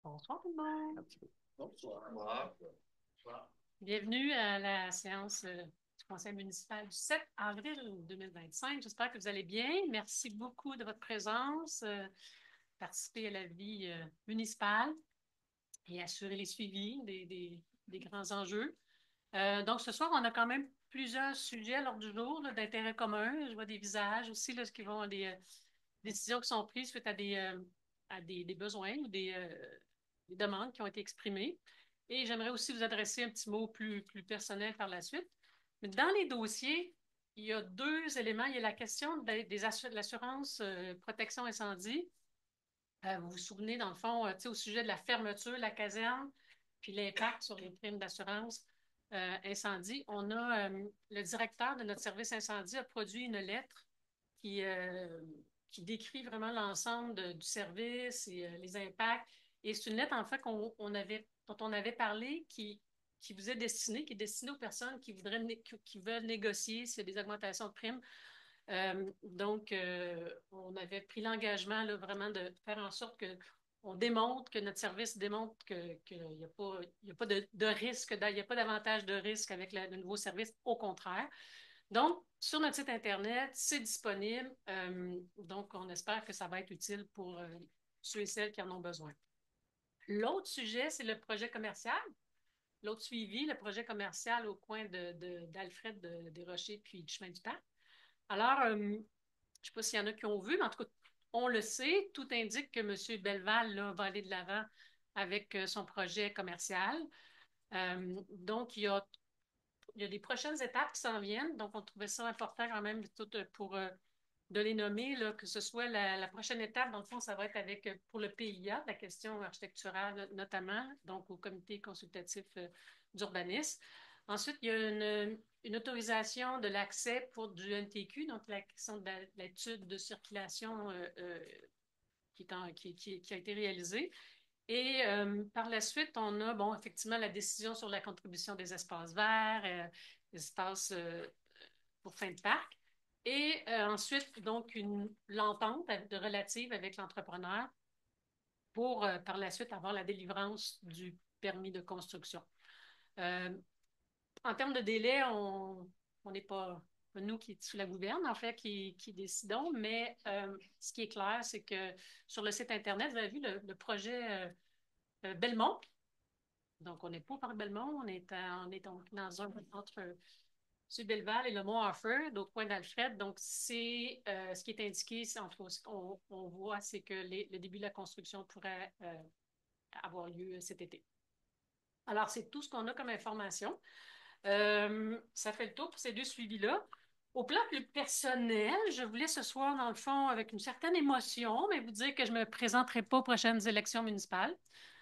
Bonsoir tout le monde. Bonsoir. Bienvenue à la séance du Conseil municipal du 7 avril 2025. J'espère que vous allez bien. Merci beaucoup de votre présence. Participer à la vie municipale et assurer les suivis des grands enjeux. Donc, ce soir, on a quand même plusieurs sujets à l'ordre du jour d'intérêt commun. Je vois des visages aussi là, qui vont des décisions qui sont prises suite à des besoins ou des demandes qui ont été exprimées. Et j'aimerais aussi vous adresser un petit mot plus personnel par la suite. Mais dans les dossiers, il y a deux éléments. Il y a la question de l'assurance protection incendie. Vous vous souvenez, dans le fond, au sujet de la fermeture de la caserne, puis l'impact sur les primes d'assurance incendie. Le directeur de notre service incendie a produit une lettre qui, euh, qui décrit vraiment l'ensemble du service et les impacts. Et c'est une lettre, en fait, dont on avait parlé qui vous est destinée, qui est destinée aux personnes qui veulent négocier s'il y a des augmentations de primes. On avait pris l'engagement là, vraiment de faire en sorte que on démontre, que notre service démontre qu'il n'y a pas, il y a pas de risque, il n'y a pas davantage de risque avec le nouveau service, au contraire. Donc, sur notre site Internet, c'est disponible. Donc, on espère que ça va être utile pour ceux et celles qui en ont besoin. L'autre sujet, c'est le projet commercial. L'autre suivi, le projet commercial au coin d'Alfred Desrochers puis du chemin du Parc. Alors, je ne sais pas s'il y en a qui ont vu, mais en tout cas, on le sait, tout indique que M. Belval là, va aller de l'avant avec son projet commercial. Donc, il y a des prochaines étapes qui s'en viennent. Donc, on trouvait ça important quand même pour de les nommer, là, que ce soit la prochaine étape. Dans le fond, ça va être avec pour le PIA, la question architecturale notamment, donc au comité consultatif d'urbanisme. Ensuite, il y a une autorisation de l'accès pour du NTQ, donc la question de l'étude de circulation qui a été réalisée. Et par la suite, on a, bon, effectivement, la décision sur la contribution des espaces verts, des espaces pour fin de parc. Et ensuite, donc, l'entente relative avec l'entrepreneur pour, par la suite, avoir la délivrance du permis de construction. Euh, En termes de délai, on n'est pas nous qui sous la gouverne, en fait, qui décidons, mais ce qui est clair, c'est que sur le site Internet, vous avez vu le projet Belmont. Donc, on n'est pas par Belmont, on est donc dans un entre sur Belleval et le Mont Offord, au coin d'Alfred. Donc, c'est ce qui est indiqué, on voit, c'est que le début de la construction pourrait avoir lieu cet été. Alors, c'est tout ce qu'on a comme information. Ça fait le tour pour ces deux suivis-là. Au plan plus personnel, je voulais ce soir, dans le fond, avec une certaine émotion, mais vous dire que je ne me présenterai pas aux prochaines élections municipales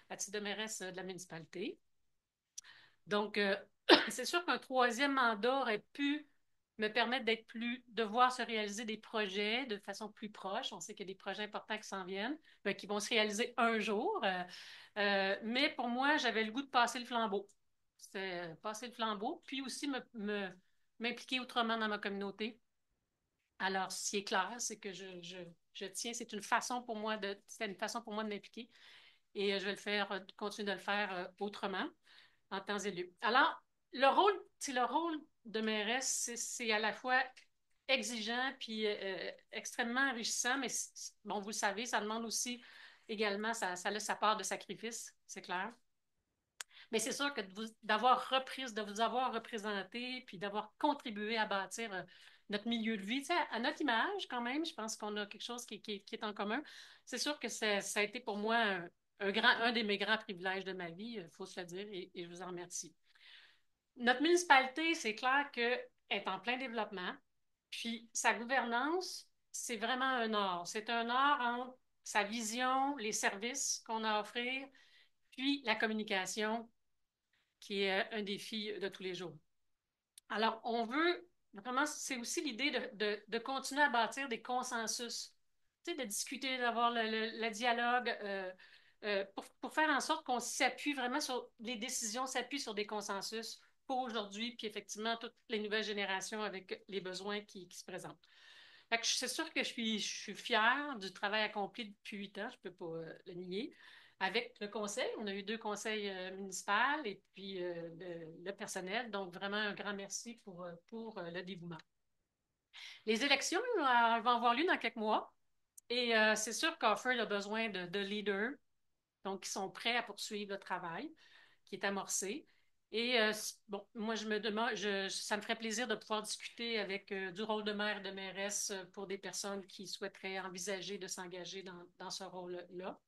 à titre de mairesse de la municipalité. Donc, c'est sûr qu'un troisième mandat aurait pu me permettre de voir se réaliser des projets de façon plus proche. On sait qu'il y a des projets importants qui s'en viennent, qui vont se réaliser un jour. Mais pour moi, j'avais le goût de passer le flambeau. C'est passer le flambeau, puis aussi m'impliquer autrement dans ma communauté. Alors, ce qui est clair, c'est que je tiens, c'est une façon pour moi de m'impliquer et je vais continuer de le faire autrement en temps et lieu. Alors, le rôle de mairesse, c'est à la fois exigeant puis extrêmement enrichissant, mais bon, vous le savez, ça demande aussi également, ça laisse sa part de sacrifice, c'est clair. Mais c'est sûr que de vous avoir représenté puis d'avoir contribué à bâtir notre milieu de vie, tu sais, à notre image quand même, je pense qu'on a quelque chose qui est en commun. C'est sûr que ça a été pour moi un de mes grands privilèges de ma vie, il faut se le dire, et je vous en remercie. Notre municipalité, c'est clair qu'elle est en plein développement. Puis sa gouvernance, c'est vraiment un art. C'est un art entre sa vision, les services qu'on a à offrir, puis la communication, qui est un défi de tous les jours. Alors, on veut vraiment, c'est aussi l'idée de continuer à bâtir des consensus, tu sais, de discuter, d'avoir le dialogue pour faire en sorte qu'on s'appuie vraiment sur les décisions, s'appuient sur des consensus pour aujourd'hui, puis effectivement, toutes les nouvelles générations avec les besoins qui se présentent. C'est sûr que je suis fière du travail accompli depuis 8 ans, je ne peux pas le nier. avec le conseil. On a eu 2 conseils municipaux et puis le personnel. Donc, vraiment un grand merci pour le dévouement. Les élections vont avoir lieu dans quelques mois. Et c'est sûr qu'Offord a besoin de leaders, donc qui sont prêts à poursuivre le travail qui est amorcé. Et bon, moi, je me demande, ça me ferait plaisir de pouvoir discuter avec du rôle de maire et de mairesse pour des personnes qui souhaiteraient envisager de s'engager dans ce rôle-là.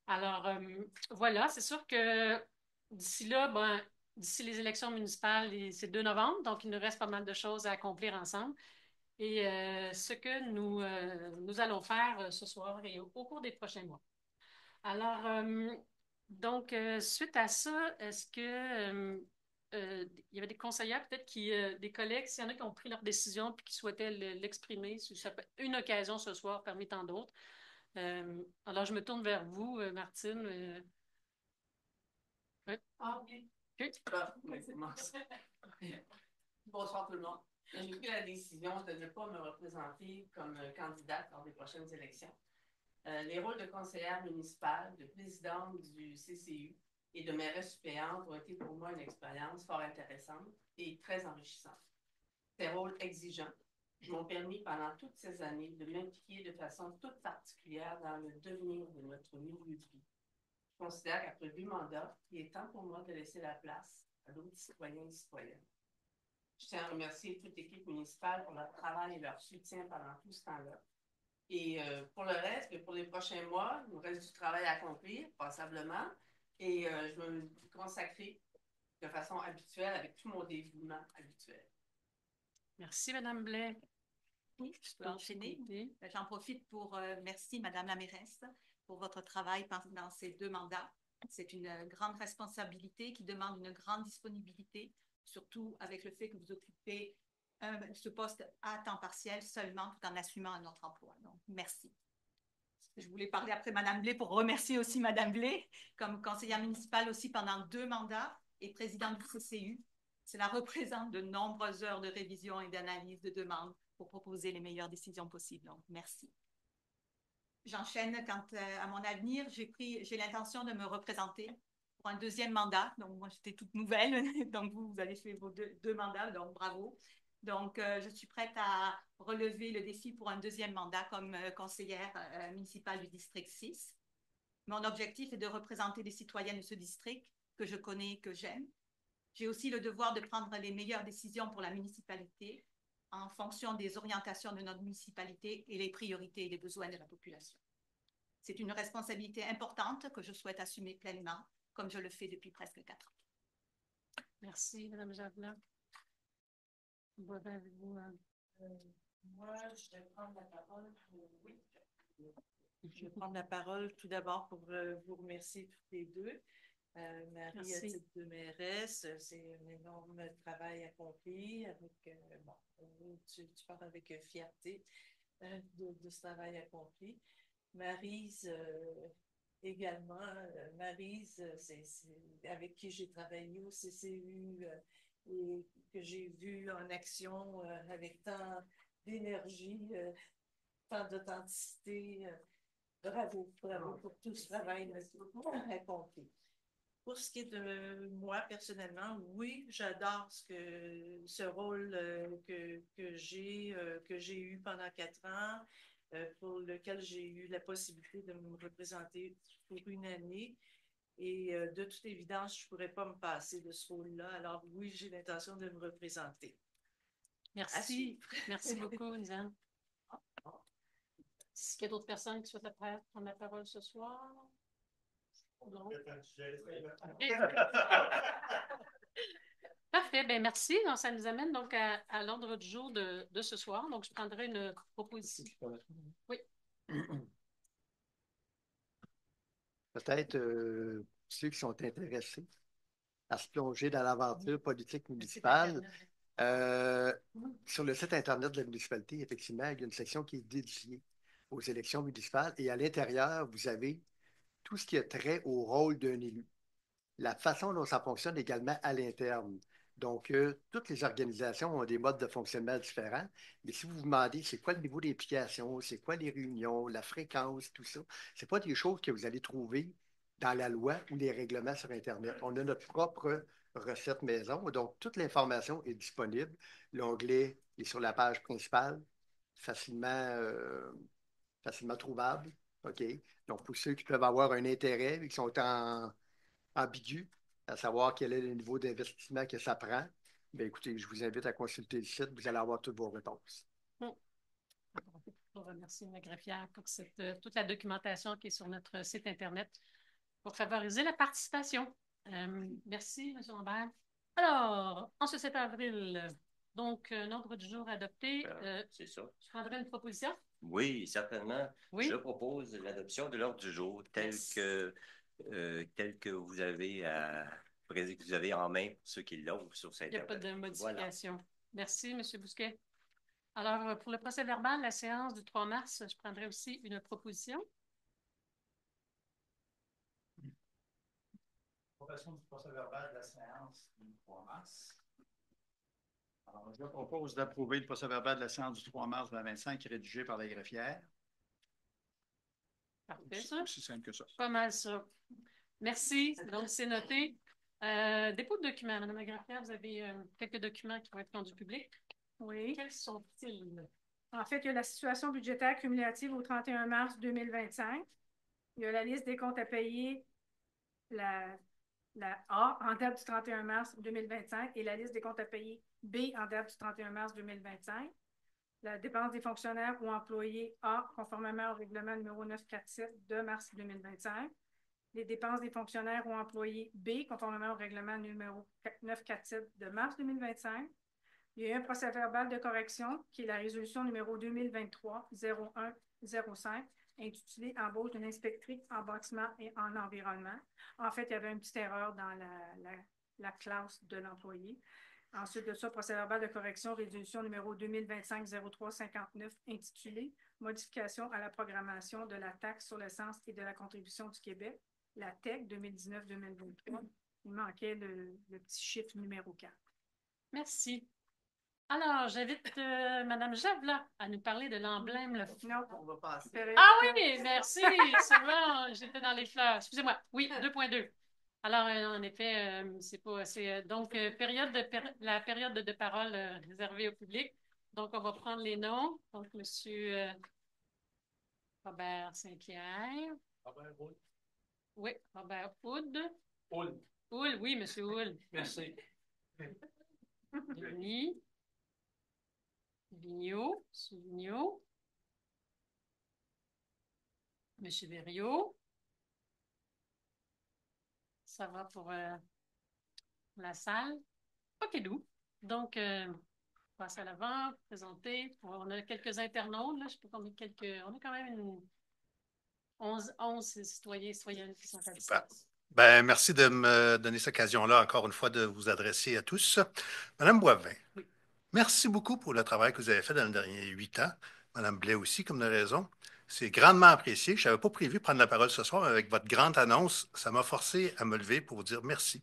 Alors, voilà, c'est sûr que d'ici là, ben, d'ici les élections municipales, c'est 2 novembre, donc il nous reste pas mal de choses à accomplir ensemble. Et ce que nous allons faire ce soir et au cours des prochains mois. Alors, donc, suite à ça, est-ce que il y avait des conseillers, peut-être des collègues, s'il y en a qui ont pris leur décision et qui souhaitaient l'exprimer, ça peut être une occasion ce soir parmi tant d'autres. Alors, je me tourne vers vous, Martine. Ouais. Ah, ok. OK. Bonsoir tout le monde. J'ai pris la décision de ne pas me représenter comme candidate lors des prochaines élections. Les rôles de conseillère municipale, de présidente du CCU et de mairesse suppléante ont été pour moi une expérience fort intéressante et très enrichissante. Ces rôles exigeants m'ont permis pendant toutes ces années de m'impliquer de façon toute particulière dans le devenir de notre milieu de vie. Je considère qu'après 8 mandats, il est temps pour moi de laisser la place à d'autres citoyens et citoyennes. Je tiens à remercier toute l'équipe municipale pour leur travail et leur soutien pendant tout ce temps-là. Et pour le reste, pour les prochains mois, il nous reste du travail à accomplir, passablement, et je vais me consacrer de façon habituelle avec tout mon dévouement habituel. Merci, Madame Blais. Oui, je peux enchaîner. J'en profite pour merci, Madame la mairesse, pour votre travail pendant ces 2 mandats. C'est une grande responsabilité qui demande une grande disponibilité, surtout avec le fait que vous occupez ce poste à temps partiel seulement tout en assumant un autre emploi. Donc, merci. Je voulais parler après Madame Blais pour remercier aussi Madame Blais comme conseillère municipale aussi pendant 2 mandats et présidente du CCU. Cela représente de nombreuses heures de révision et d'analyse de demandes pour proposer les meilleures décisions possibles. Donc, merci. J'enchaîne quant à mon avenir. J'ai l'intention de me représenter pour un 2e mandat. Donc, moi, j'étais toute nouvelle. Donc, vous avez fait vos 2 mandats. Donc, bravo. Donc, je suis prête à relever le défi pour un 2e mandat comme conseillère municipale du district 6. Mon objectif est de représenter les citoyens de ce district que je connais et que j'aime. J'ai aussi le devoir de prendre les meilleures décisions pour la municipalité en fonction des orientations de notre municipalité et les priorités et les besoins de la population. C'est une responsabilité importante que je souhaite assumer pleinement, comme je le fais depuis presque 4 ans. Merci, Mme Javelin. Moi, je vais prendre la parole. Oui. Je vais prendre la parole tout d'abord pour vous remercier toutes les deux. Marie, à titre de mairesse, c'est un énorme travail accompli. Tu parles avec fierté de ce travail accompli. Maryse, également, Maryse, c'est avec qui j'ai travaillé au CCU et que j'ai vu en action avec tant d'énergie, tant d'authenticité. Bravo pour tout ce travail accompli. Pour ce qui est de moi, personnellement, oui, j'adore ce rôle que j'ai eu pendant 4 ans, pour lequel j'ai eu la possibilité de me représenter pour une année. Et de toute évidence, je ne pourrais pas me passer de ce rôle-là. Alors oui, j'ai l'intention de me représenter. Merci. Merci beaucoup, Nizane. Est-ce qu'il y a d'autres personnes qui souhaitent prendre la parole ce soir? Non. Parfait, bien merci. Donc, ça nous amène donc à l'ordre du jour de ce soir. Donc, je prendrai une proposition. Oui. Peut-être ceux qui sont intéressés à se plonger dans l'aventure politique municipale. Sur le site Internet de la municipalité, effectivement, il y a une section qui est dédiée aux élections municipales et à l'intérieur, vous avez tout ce qui a trait au rôle d'un élu. La façon dont ça fonctionne également à l'interne. Donc, toutes les organisations ont des modes de fonctionnement différents, mais si vous vous demandez c'est quoi le niveau d'implication, c'est quoi les réunions, la fréquence, tout ça, ce n'est pas des choses que vous allez trouver dans la loi ou les règlements sur Internet. On a notre propre recette maison, donc toute l'information est disponible. L'onglet est sur la page principale, facilement, facilement trouvable. OK? Donc, pour ceux qui peuvent avoir un intérêt et qui sont ambigus, à savoir quel est le niveau d'investissement que ça prend, bien, écoutez, je vous invite à consulter le site, vous allez avoir toutes vos réponses. On remercie la greffière pour toute la documentation qui est sur notre site Internet pour favoriser la participation. Merci, M. Lambert. Alors, en ce 7 avril, donc, nombre du jour adopté. C'est ça. Je prendrai une proposition? Oui, certainement. Oui. Je propose l'adoption de l'ordre du jour tel que vous avez que vous avez en main pour ceux qui l'ont sur cette Il n'y a pas de modification. Voilà. Merci, M. Bousquet. Alors, pour le procès-verbal, la séance du 3 mars, je prendrai aussi une proposition. Approbation du procès-verbal de la séance du 3 mars. Alors, je propose d'approuver le procès-verbal de la séance du 3 mars 2025 qui est rédigé par la greffière. Parfait, ça. Aussi simple que ça. Pas mal, ça. Merci. Donc, c'est noté. Dépôt de documents. Madame la greffière, vous avez quelques documents qui vont être rendus publics. Oui. Quels sont-ils? En fait, il y a la situation budgétaire cumulative au 31 mars 2025. Il y a la liste des comptes à payer, la A en date du 31 mars 2025 et la liste des comptes à payer B en date du 31 mars 2025. La dépense des fonctionnaires ou employés A conformément au règlement numéro 947 de mars 2025. Les dépenses des fonctionnaires ou employés B conformément au règlement numéro 947 de mars 2025. Il y a eu un procès-verbal de correction qui est la résolution numéro 2023-01-05 intitulée « Embauche d'une inspectrice en bâtiment et en environnement ». En fait, il y avait une petite erreur dans la classe de l'employé. Ensuite de ça, procès-verbal de correction, résolution numéro 2025-03-59 intitulée « Modification à la programmation de la taxe sur l'essence et de la contribution du Québec », la TEC 2019-2023. Il manquait le petit chiffre numéro 4. Merci. Alors, j'invite Mme Javla à nous parler de l'emblème. Non, on va passer. Ah oui, merci. C'est bon, j'étais dans les fleurs. Excusez-moi. Oui, 2.2. Alors, en effet, c'est pas. Donc, la période de parole réservée au public. Donc, on va prendre les noms. Donc, M. Robert Saint-Pierre. Robert Houd. Oui, Robert Houd. Houd. Houd, oui, M. Houd. Merci. Denis. Vigneault. M. Vigneault. M. Verriot. Ça va pour la salle. OK, doux. Donc, passe à l'avant, présenter. On a quelques internautes, là. Je peux qu'on ait on a quand même 11 citoyens et citoyennes qui sont à distance. Ben, merci de me donner cette occasion-là, encore une fois, de vous adresser à tous. Madame Boivin, oui. Merci beaucoup pour le travail que vous avez fait dans les derniers 8 ans. Madame Blais aussi, comme de raison. C'est grandement apprécié. Je n'avais pas prévu prendre la parole ce soir, mais avec votre grande annonce, ça m'a forcé à me lever pour vous dire merci.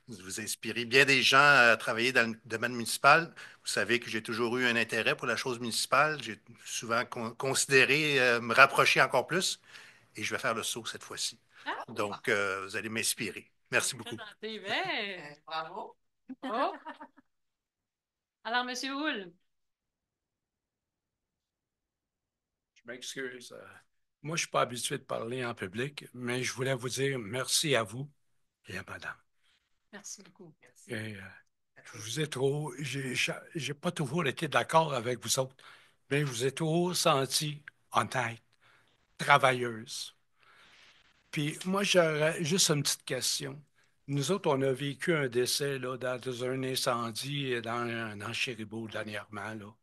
Vous inspirez bien des gens à travailler dans le domaine municipal. Vous savez que j'ai toujours eu un intérêt pour la chose municipale. J'ai souvent considéré me rapprocher encore plus et je vais faire le saut cette fois-ci. Ah, Donc, vous allez m'inspirer. Merci beaucoup. Bravo. Oh. Alors, M. Houle. Je m'excuse. Moi, je ne suis pas habitué de parler en public, mais je voulais vous dire merci à vous et à madame. Merci beaucoup. Merci. Et, je vous ai trop... J'ai pas toujours été d'accord avec vous autres, mais je vous ai toujours senti honnête, travailleuse. Puis moi, j'aurais juste une petite question. Nous autres, on a vécu un décès là, dans un incendie dans Chéribeau dernièrement. Là.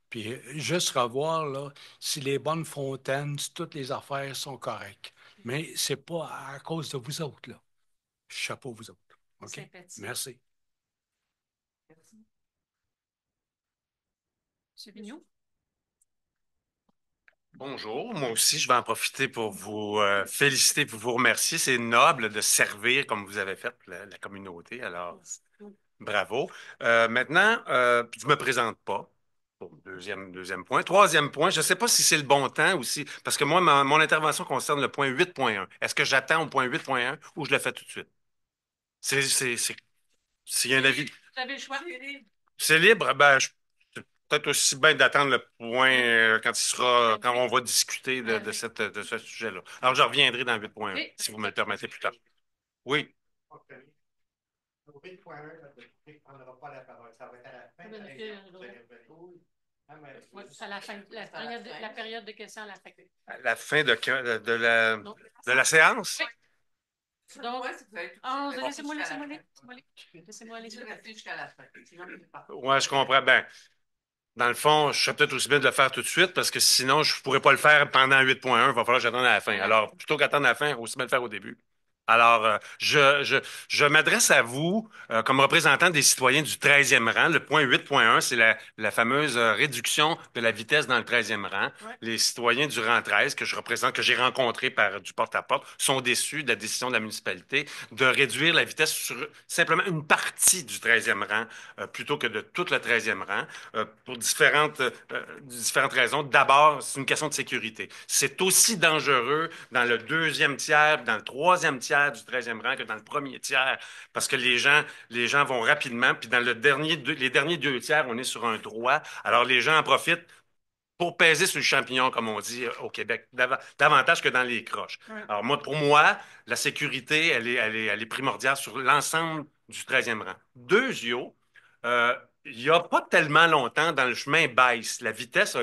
Puis juste revoir là, si les bonnes fontaines, si toutes les affaires sont correctes. Mais c'est pas à cause de vous autres. Là. Chapeau vous autres. OK? Merci. Merci. M. Vigneault. Bonjour, moi aussi, je vais en profiter pour vous féliciter, pour vous remercier. C'est noble de servir comme vous avez fait la communauté, alors bravo. Maintenant, je ne me présente pas Deuxième point. Troisième point, je ne sais pas si c'est le bon temps aussi, parce que moi, mon intervention concerne le point 8.1. Est-ce que j'attends au point 8.1 ou je le fais tout de suite? S'il y a un avis. Vous avez le choix. C'est libre, c'est peut-être aussi bien d'attendre le point quand on va discuter de ce sujet-là. Alors, je reviendrai dans 8.1, Oui. si vous me le permettez plus tard. Oui. Au 8.1, on ne prendra pas la parole. Ça va être à la fin de Oui, à la fin, la période de questions à la fin. À la fin de la séance? Oui. Donc, laissez-moi aller. Laissez-moi aller. Oui, je comprends bien. Dans le fond, je serais peut-être aussi bien de le faire tout de suite parce que sinon, je ne pourrais pas le faire pendant 8.1. Il va falloir que j'attende à la fin. Alors, plutôt qu'attendre à la fin, aussi bien le faire au début. Alors, je m'adresse à vous comme représentant des citoyens du 13e rang. Le point 8.1, c'est la fameuse réduction de la vitesse dans le 13e rang. Ouais. Les citoyens du rang 13 que je représente, que j'ai rencontrés par du porte-à-porte, sont déçus de la décision de la municipalité de réduire la vitesse sur simplement une partie du 13e rang plutôt que de tout le 13e rang pour différentes raisons. D'abord, c'est une question de sécurité. C'est aussi dangereux dans le deuxième tiers, dans le troisième tiers du 13e rang que dans le premier tiers, parce que les gens vont rapidement, puis dans les derniers deux tiers, on est sur un droit. Alors, les gens en profitent pour peser sur le champignon, comme on dit au Québec, davantage que dans les croches. Ouais. Alors, pour moi, la sécurité, elle est primordiale sur l'ensemble du 13e rang. Deuxièmement, il n'y a pas tellement longtemps, dans le chemin Baisse, la vitesse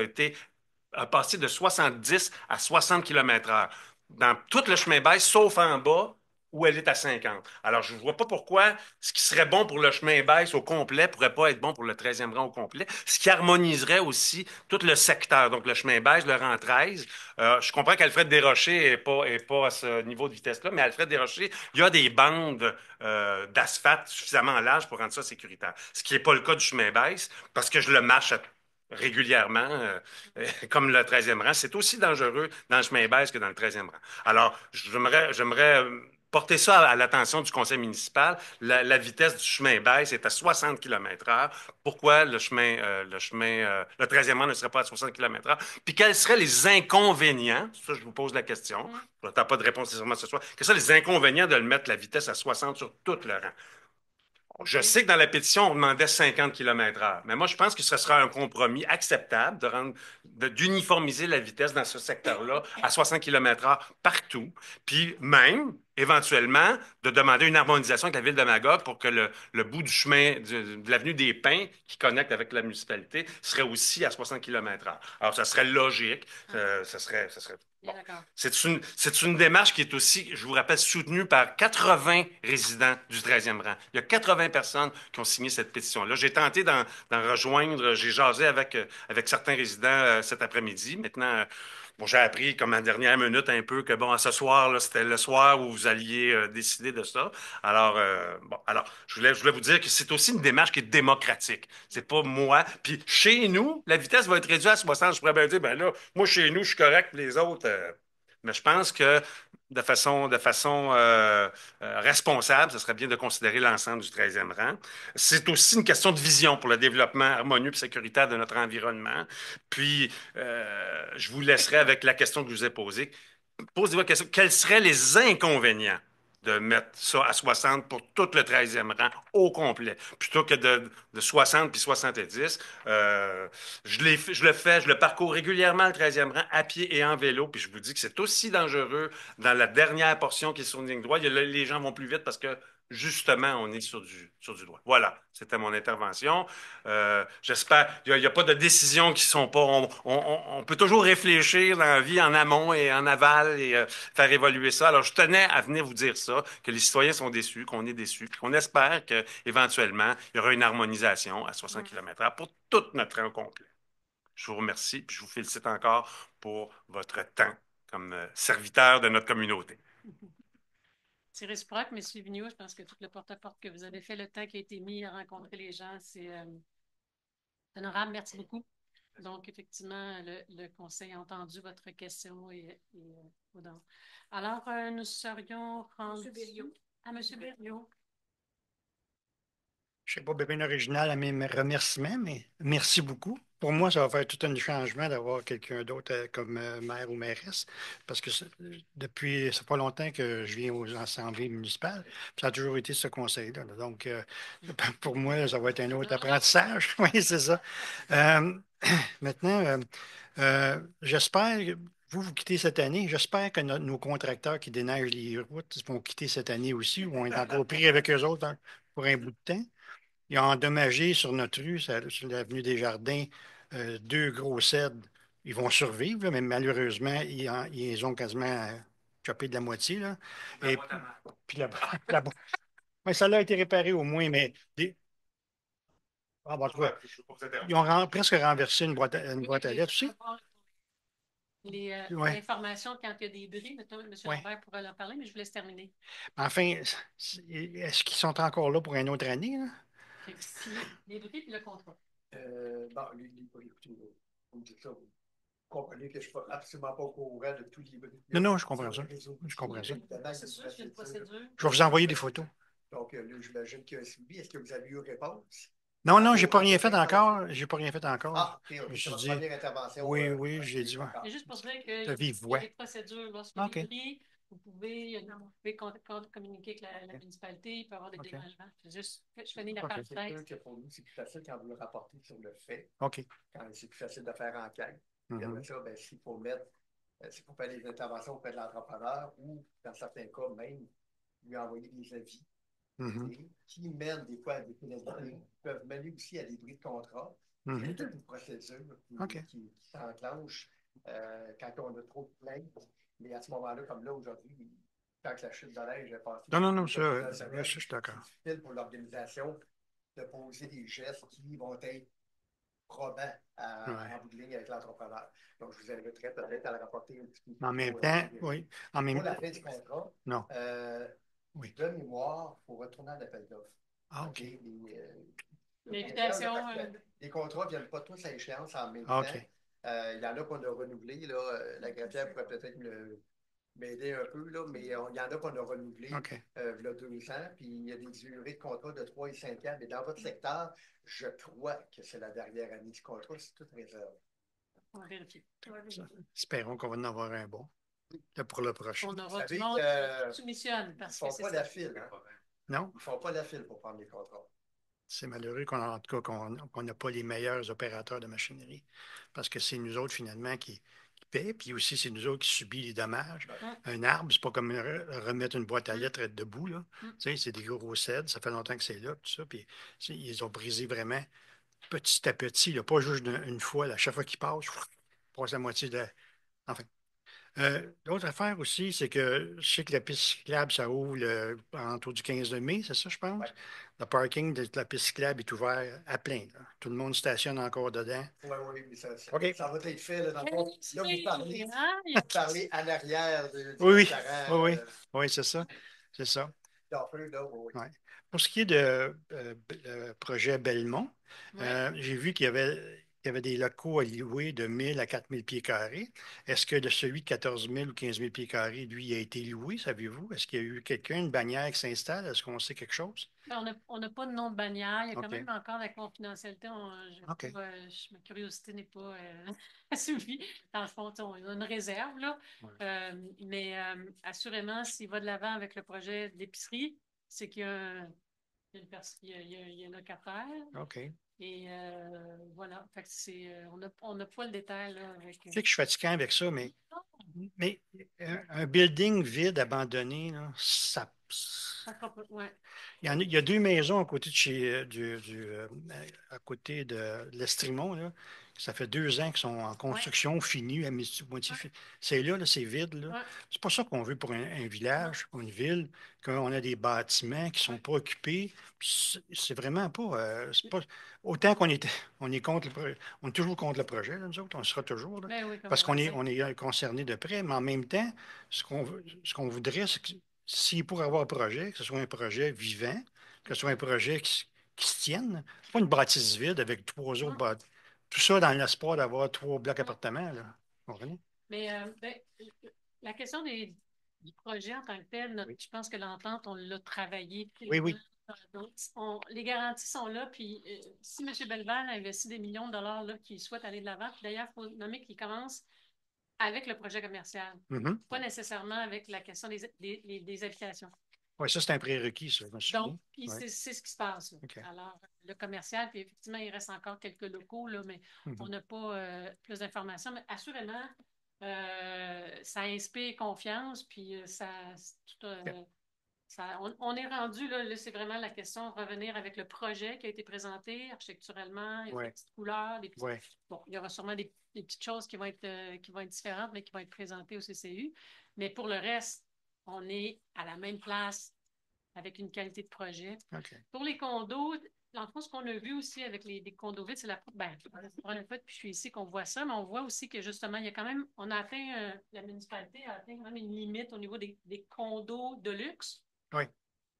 a passé de 70 à 60 km/h dans tout le chemin Baisse, sauf en bas, où elle est à 50. Alors, je ne vois pas pourquoi ce qui serait bon pour le chemin Baisse au complet ne pourrait pas être bon pour le 13e rang au complet, ce qui harmoniserait aussi tout le secteur. Donc, le chemin Baisse, le rang 13. Je comprends qu'Alfred Desrochers n'est pas à ce niveau de vitesse-là, mais Alfred Desrochers, il y a des bandes d'asphalte suffisamment larges pour rendre ça sécuritaire. Ce qui n'est pas le cas du chemin Baisse, parce que je le marche régulièrement, comme le 13e rang. C'est aussi dangereux dans le chemin Baisse que dans le 13e rang. Alors, j'aimerais porter ça à l'attention du conseil municipal. La vitesse du chemin Baisse est à 60 km/h. Pourquoi le 13e rang ne serait pas à 60 km/h? Puis quels seraient les inconvénients? Ça, je vous pose la question. Je n'attends pas de réponse nécessairement ce soir. Quels seraient les inconvénients de le mettre la vitesse à 60 sur tout le rang? Je sais que dans la pétition, on demandait 50 km/h, mais moi, je pense que ce sera un compromis acceptable d'uniformiser la vitesse dans ce secteur-là à 60 km/h partout, puis même, éventuellement, de demander une harmonisation avec la ville de Magog pour que le bout du chemin de l'avenue des Pins, qui connecte avec la municipalité, serait aussi à 60 km/h. Alors, ça serait logique, ça serait bon. C'est une démarche qui est aussi, je vous rappelle, soutenue par 80 résidents du 13e rang. Il y a 80 personnes qui ont signé cette pétition-là. J'ai tenté d'en rejoindre, j'ai jasé avec certains résidents cet après-midi. Maintenant, bon, j'ai appris comme en dernière minute un peu que bon, ce soir, là, c'était le soir où vous alliez décider de ça. Alors, je voulais vous dire que c'est aussi une démarche qui est démocratique. C'est pas moi. Puis chez nous, la vitesse va être réduite à 60. Je pourrais bien dire, ben là, moi, chez nous, je suis correct, puis les autres. Mais je pense que de façon responsable, ce serait bien de considérer l'ensemble du 13e rang. C'est aussi une question de vision pour le développement harmonieux et sécuritaire de notre environnement. Puis, je vous laisserai avec la question que je vous ai posée. Posez-vous la question, quels seraient les inconvénients de mettre ça à 60 pour tout le 13e rang au complet, plutôt que de 60 puis 70. Je le parcours régulièrement le 13e rang à pied et en vélo, puis je vous dis que c'est aussi dangereux dans la dernière portion qui est sur une ligne droite. Les gens vont plus vite parce que justement, on est sur du droit. Voilà, c'était mon intervention. J'espère. Il n'y a pas de décisions qui sont pas. On peut toujours réfléchir dans la vie en amont et en aval et faire évoluer ça. Alors, je tenais à venir vous dire ça, que les citoyens sont déçus, qu'on est déçus, qu'on espère qu'éventuellement, il y aura une harmonisation à 60 km/h pour toute notre rang complet. Je vous remercie et je vous félicite encore pour votre temps comme serviteur de notre communauté. C'est réciproque, M. Vigneault. Je pense que tout le porte-à-porte que vous avez fait, le temps qui a été mis à rencontrer les gens, c'est honorable. Merci beaucoup. Donc, effectivement, le conseil a entendu votre question alors, nous serions rendus à M. Berriot. Je ne sais pas bien original à mes remerciements, mais merci beaucoup. Pour moi, ça va faire tout un changement d'avoir quelqu'un d'autre comme maire ou mairesse, parce que depuis, ça fait pas longtemps que je viens aux assemblées municipales, puis ça a toujours été ce conseil-là. Donc, pour moi, ça va être un autre apprentissage. Oui, c'est ça. Euh, maintenant, j'espère, vous quittez cette année, j'espère que nos contracteurs qui déneigent les routes vont quitter cette année aussi, ou on est encore pris avec eux autres pour un bout de temps. Ils ont endommagé sur notre rue, sur l'avenue des Jardins, deux gros cèdres. Ils vont survivre, là, mais malheureusement, ils ont quasiment chopé de la moitié. Là. Et puis la- ouais, ça a été réparé au moins, mais en tout cas, ils ont presque renversé une boîte à lettres aussi. Ouais. L'information quand il y a des bris, mettons, M. Lambert pourrait en parler, mais je vous laisse terminer. Enfin, est-ce qu'ils sont encore là pour une autre année? Là? Les bris et le contrat. Bon, écoutez, vous me dites ça, vous comprenez que je ne suis absolument pas au courant de tous les bris. Non, je comprends ça. Je comprends ça. C'est sûr, c'est une procédure. Je vais vous envoyer des photos. Donc, là, j'imagine qu'il y a un suivi. Est-ce que vous avez eu réponse? Non, je n'ai pas rien fait encore. J'ai pas rien fait encore. Ah, OK. Je me suis dit, dit, première intervention. oui, j'ai dit. C'est juste pour dire que de vive voix. les procédures, lorsqu'il y a des bris, vous pouvez communiquer avec la municipalité, il peut y avoir des déménagements. Je finis la parenthèse. Pour nous, c'est plus facile quand vous le rapportez sur le fait. OK. Quand c'est plus facile de faire enquête. Puis après ça, s'il faut s'il faut faire des interventions auprès de l'entrepreneur ou, dans certains cas, même lui envoyer des avis qui mènent des fois à des pénalités, peuvent mener aussi à des bris de contrat. C'est toute une procédure qui s'enclenche quand on a trop de plaintes. Mais à ce moment-là, comme là aujourd'hui, quand la chute de neige est passée. Non, ça, je suis d'accord. C'est difficile pour l'organisation de poser des gestes qui vont être probants en bout de ligne avec l'entrepreneur. Donc, je vous inviterai peut-être à le rapporter un petit peu. En même temps, oui. Pour la fin du contrat, non. De mémoire, il faut retourner à l'appel d'offres. Ah, OK. L'invitation. Les contrats ne viennent pas tous à échéance en même temps. Il y en a qu'on a renouvelés. La greffière pourrait peut-être m'aider un peu, là, mais il y en a qu'on a renouvelés il y a 2 ans. Puis il y a des durées de contrat de 3 et 5 ans. Mais dans votre secteur, je crois que c'est la dernière année du contrat. C'est toute réserve. On va vérifier. Espérons qu'on va en avoir un bon. Pour le prochain. On aura du monde qui soumissionne. Parce ils ne font pas la file. Hein? Non. Ils ne font pas la file pour prendre les contrats. C'est malheureux qu'on n'a pas les meilleurs opérateurs de machinerie. Parce que c'est nous autres, finalement, qui paient. Puis aussi, c'est nous autres qui subissent les dommages. Un arbre, c'est pas comme remettre une boîte à lettres et être debout. Là. C'est des gros cèdres. Ça fait longtemps que c'est là. Tout ça. Puis ils ont brisé vraiment petit à petit. Là, pas juste une fois. Là, chaque fois qu'ils passent, ils passent la moitié de... Enfin. L'autre affaire aussi, c'est que je sais que la piste cyclable, ça ouvre autour du 15 mai, c'est ça, je pense? Ouais. Le parking de la piste cyclable est ouvert à plein. Là. Tout le monde stationne encore dedans. Oui, mais ça va être fait. Là, dans le fond. Là, vous parlez à l'arrière du Oui, c'est ça. C'est ça. Ouais. Pour ce qui est de projet Belmont, j'ai vu qu'il y avait des locaux à louer de 1000 à 4000 pieds carrés. Est-ce que celui de 14 000 ou 15 000 pieds carrés, lui, a été loué, savez-vous? Est-ce qu'il y a eu quelqu'un, une bannière qui s'installe? Est-ce qu'on sait quelque chose? On n'a pas de nom de bannière. Il y a quand même encore la confidentialité. Ma curiosité n'est pas assouvie. Dans le fond, on a une réserve. Là. Mais assurément, s'il va de l'avant avec le projet d'épicerie, c'est qu'il y a un locataire. OK. Et voilà. Fait que on n'a pas le détail. Là, avec... Je sais que je suis fatiguant avec ça, mais un building vide, abandonné, là, ça. Il y a 2 maisons à côté à côté de l'Estrimont, là. Ça fait 2 ans qu'ils sont en construction, finis, à moitié. C'est là, c'est vide. Là. C'est pas ça qu'on veut pour un village, pour une ville, qu'on a des bâtiments qui ne sont pas occupés. C'est vraiment pas, autant on est contre on est toujours contre le projet, là, nous autres, on sera toujours. Là, parce qu'on est concerné de près, mais en même temps, ce qu'on voudrait, c'est que s'il pourrait avoir un projet, que ce soit un projet vivant, que ce soit un projet qui se tienne, pas une bâtisse vide avec 3 autres bâtisses. Tout ça dans l'espoir d'avoir 3 blocs appartements. Là. Mais la question du projet en tant que tel, je pense que l'entente, on l'a travaillé. Oui. Donc, les garanties sont là, puis si M. Belval a investi des millions de dollars là, qu'il souhaite aller de l'avant, puis d'ailleurs, il faut nommer qu'il commence avec le projet commercial, pas nécessairement avec la question des habitations. Oui, ça, c'est un prérequis, ça. Donc, puis c'est ce qui se passe. Okay. Alors, le commercial, puis effectivement, il reste encore quelques locaux, là, mais on n'a pas plus d'informations. Mais assurément, ça inspire confiance, puis on est rendu, là c'est vraiment la question de revenir avec le projet qui a été présenté architecturalement, il y a des petites couleurs, bon, il y aura sûrement des petites choses qui vont être différentes, mais qui vont être présentées au CCU. Mais pour le reste, on est à la même place avec une qualité de projet. Okay. Pour les condos, en fait, ce qu'on a vu aussi avec les condos vides, c'est la première fois depuis que je suis ici qu'on voit ça, mais on voit aussi que justement, il y a quand même, la municipalité a atteint quand même une limite au niveau des condos de luxe. Oui.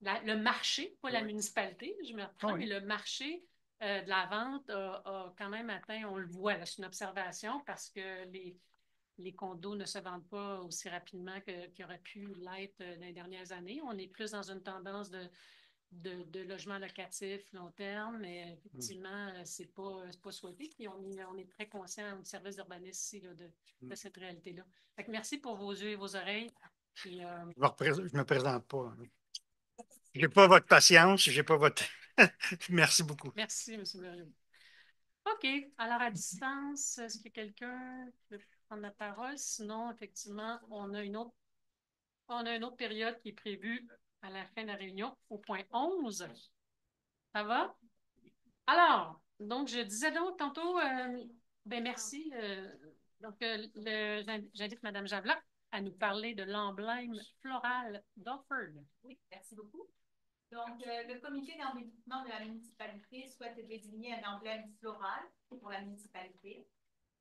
Le marché, pas la municipalité, je me reprends, mais le marché de la vente a quand même atteint, on le voit, c'est une observation parce que les condos ne se vendent pas aussi rapidement qu'ils auraient pu l'être dans les dernières années. On est plus dans une tendance de logement locatif long terme, mais effectivement, c'est pas souhaité. Puis on est très conscient du service d'urbanisme ici de cette réalité-là. Fait que merci pour vos yeux et vos oreilles. Puis, je me présente pas. Je n'ai pas votre patience, j'ai pas votre... Merci beaucoup. Merci, M. Berriot. OK. Alors, à distance, est-ce qu'il y a quelqu'un qui veut prendre la parole? Sinon, effectivement, on a une autre période qui est prévue à la fin de la réunion, au point 11. Ça va? Alors, donc, je disais donc tantôt, merci. J'invite Mme Javelin à nous parler de l'emblème floral d'Offord. Oui, merci beaucoup. Donc, le comité d'environnement de la municipalité souhaite désigner un emblème floral pour la municipalité.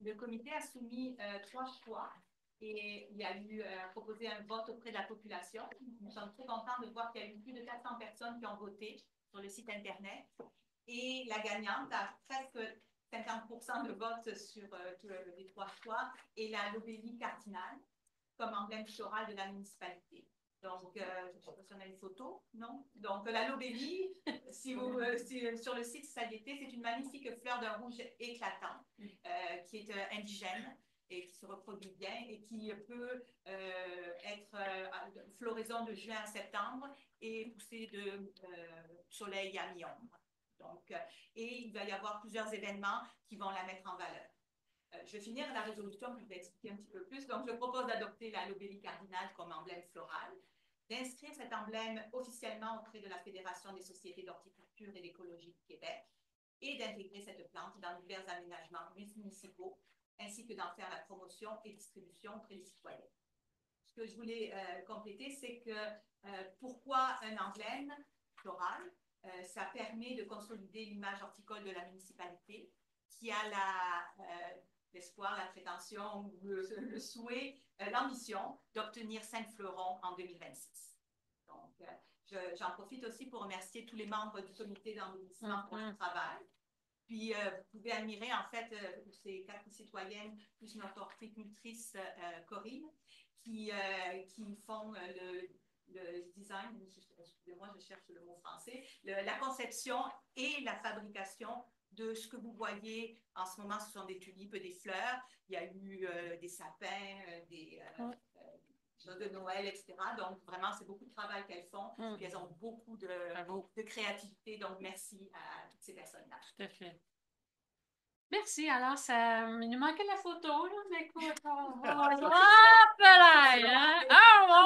Le comité a soumis 3 choix et il y a eu proposé un vote auprès de la population. Nous sommes très contents de voir qu'il y a eu plus de 400 personnes qui ont voté sur le site Internet. Et la gagnante a presque 50% de votes sur les 3 choix et la lobélie cardinale comme emblème floral de la municipalité. Donc, je ne sais pas si on a une photo, non? Donc, la lobélie, sur le site Saliété, c'est une magnifique fleur d'un rouge éclatant qui est indigène et qui se reproduit bien et qui peut être floraison de juin à septembre et pousser de soleil à mi-ombre. Donc, et il va y avoir plusieurs événements qui vont la mettre en valeur. Je vais finir la résolution pour vous expliquer un petit peu plus. Donc, je propose d'adopter la lobélie cardinale comme emblème floral, d'inscrire cet emblème officiellement auprès de la Fédération des sociétés d'horticulture et d'écologie du Québec et d'intégrer cette plante dans divers aménagements municipaux, ainsi que d'en faire la promotion et distribution auprès des citoyens. Ce que je voulais compléter, c'est que pourquoi un emblème floral? Ça permet de consolider l'image horticole de la municipalité qui a l'espoir, la prétention, le souhait, l'ambition d'obtenir 5 fleurons en 2026. Donc, j'en profite aussi pour remercier tous les membres du comité d'environnement pour leur travail. Puis, vous pouvez admirer, en fait, ces 4 citoyennes, plus notre horticultrice Corinne, qui font le design, excusez-moi, je cherche le mot français, la conception et la fabrication de ce que vous voyez en ce moment. Ce sont des tulipes, des fleurs. Il y a eu des sapins, des choses de Noël, etc. Donc, vraiment, c'est beaucoup de travail qu'elles font. Puis, elles ont beaucoup de créativité. Donc, merci à toutes ces personnes-là. Tout à fait. Merci. Alors, il nous manquait la photo, là, mais écoute,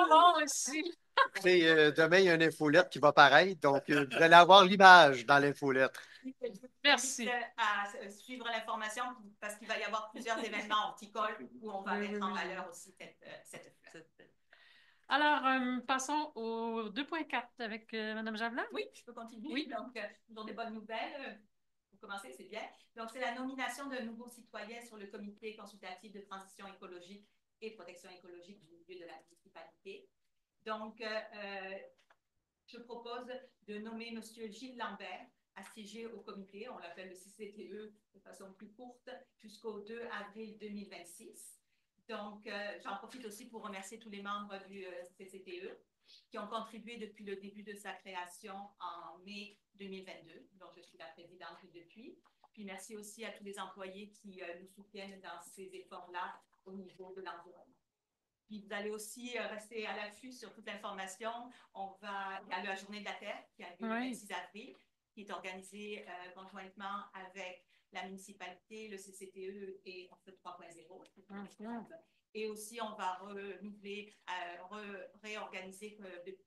bon, aussi. Demain, il y a une infolette qui va paraître, donc vous allez avoir l'image dans l'infolette. Merci. À suivre l'information parce qu'il va y avoir plusieurs événements horticoles où on va mettre en valeur aussi cette fleur. Alors, passons au 2.4 avec Mme Javelin. Oui, je peux continuer. Oui. Donc, toujours des bonnes nouvelles. Pour commencer, c'est bien. Donc, c'est la nomination d'un nouveau citoyen sur le comité consultatif de transition écologique et protection écologique du milieu de la municipalité. Donc, je propose de nommer M. Gilles Lambert à siéger au comité, on l'appelle le CCTE de façon plus courte, jusqu'au 2 avril 2026. Donc, j'en profite aussi pour remercier tous les membres du CCTE qui ont contribué depuis le début de sa création en mai 2022, dont je suis la présidente depuis. Puis merci aussi à tous les employés qui nous soutiennent dans ces efforts-là au niveau de l'environnement. Puis vous allez aussi rester à l'affût sur toute l'information. Il y a la Journée de la Terre qui a lieu le 26 avril, qui est organisée conjointement avec la municipalité, le CCTE et on fait 3.0. Et aussi, on va renouveler, réorganiser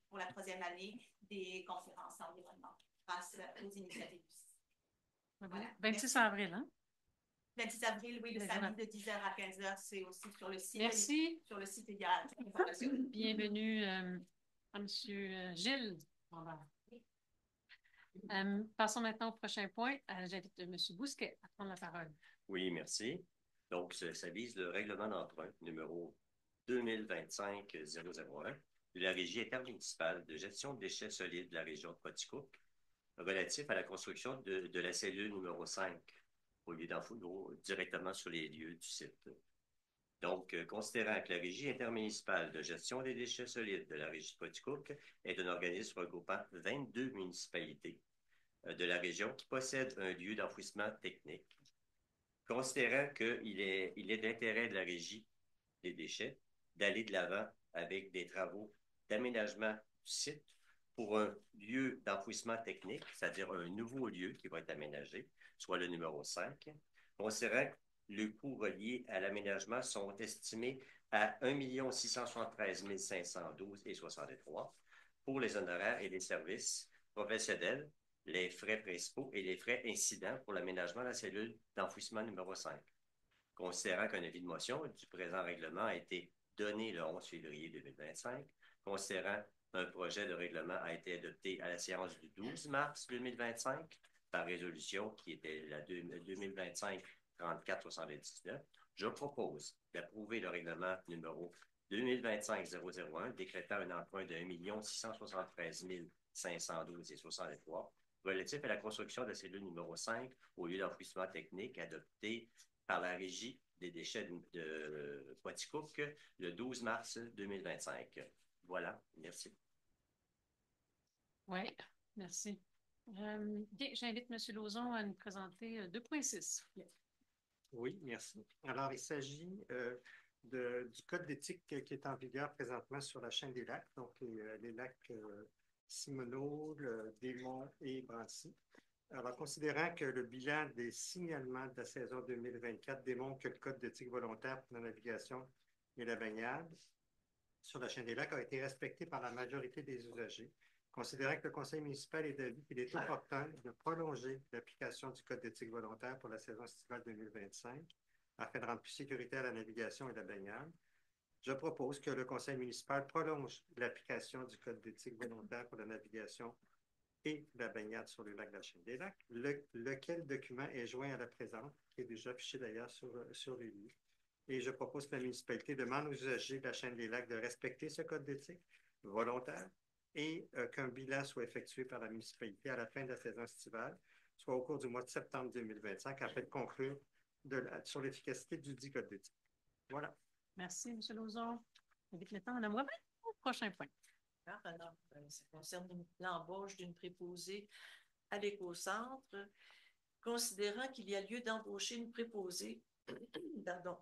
pour la 3e année des conférences environnement grâce aux initiatives. Voilà. 26 avril, hein? 26 avril, oui, le samedi de 10h à 15h, c'est aussi sur le site. Merci. Sur le site, il y a l'information. Bienvenue à M. Gilles. Passons maintenant au prochain point. J'invite M. Bousquet à prendre la parole. Oui, merci. Donc, ça vise le règlement d'emprunt numéro 2025-001 de la Régie intermunicipale de gestion de déchets solides de la région de Poticook relatif à la construction de la cellule numéro 5 au lieu d'enfouir directement sur les lieux du site. Donc, considérant que la Régie intermunicipale de gestion des déchets solides de la régie de Poticook est un organisme regroupant 22 municipalités de la région qui possède un lieu d'enfouissement technique, considérant qu'il est d'intérêt de la Régie des déchets d'aller de l'avant avec des travaux d'aménagement du site pour un lieu d'enfouissement technique, c'est-à-dire un nouveau lieu qui va être aménagé, soit le numéro 5, considérant que les coûts reliés à l'aménagement sont estimés à 1 673 512,63 pour les honoraires et les services professionnels, les frais principaux et les frais incidents pour l'aménagement de la cellule d'enfouissement numéro 5. Considérant qu'un avis de motion du présent règlement a été donné le 11 février 2025, considérant un projet de règlement a été adopté à la séance du 12 mars 2025 par résolution qui était la 2025-3479, je propose d'approuver le règlement numéro 2025-001 décrétant un emprunt de 1 673 512,63 relatif à la construction de la cellule numéro 5 au lieu d'enfouissement technique adopté par la Régie des déchets de Poticook le 12 mars 2025. Voilà, merci. Oui, merci. J'invite M. Lauzon à nous présenter 2.6. Oui, merci. Alors, il s'agit du code d'éthique qui est en vigueur présentement sur la chaîne des lacs, donc les lacs Simoneau, Démon et Brancy. Alors, considérant que le bilan des signalements de la saison 2024 démontre que le code d'éthique volontaire pour la navigation et la baignade sur la chaîne des lacs a été respecté par la majorité des usagers, considérant que le conseil municipal est d'avis qu'il est opportun de prolonger l'application du code d'éthique volontaire pour la saison estivale 2025 afin de rendre plus sécuritaire la navigation et la baignade, je propose que le conseil municipal prolonge l'application du code d'éthique volontaire pour la navigation et la baignade sur le lac de la Chaîne des Lacs, lequel document est joint à la présente, qui est déjà affiché d'ailleurs sur les lieux. Et je propose que la municipalité demande aux usagers de la Chaîne des Lacs de respecter ce code d'éthique volontaire et qu'un bilan soit effectué par la municipalité à la fin de la saison estivale, soit au cours du mois de septembre 2025, afin de conclure sur l'efficacité du dit code d'éthique. Voilà. Merci, M. Lauzon. Vite le temps, on envoie au prochain point. Alors, ça concerne l'embauche d'une préposée à l'écocentre. Considérant qu'il y a lieu d'embaucher une préposée, pardon,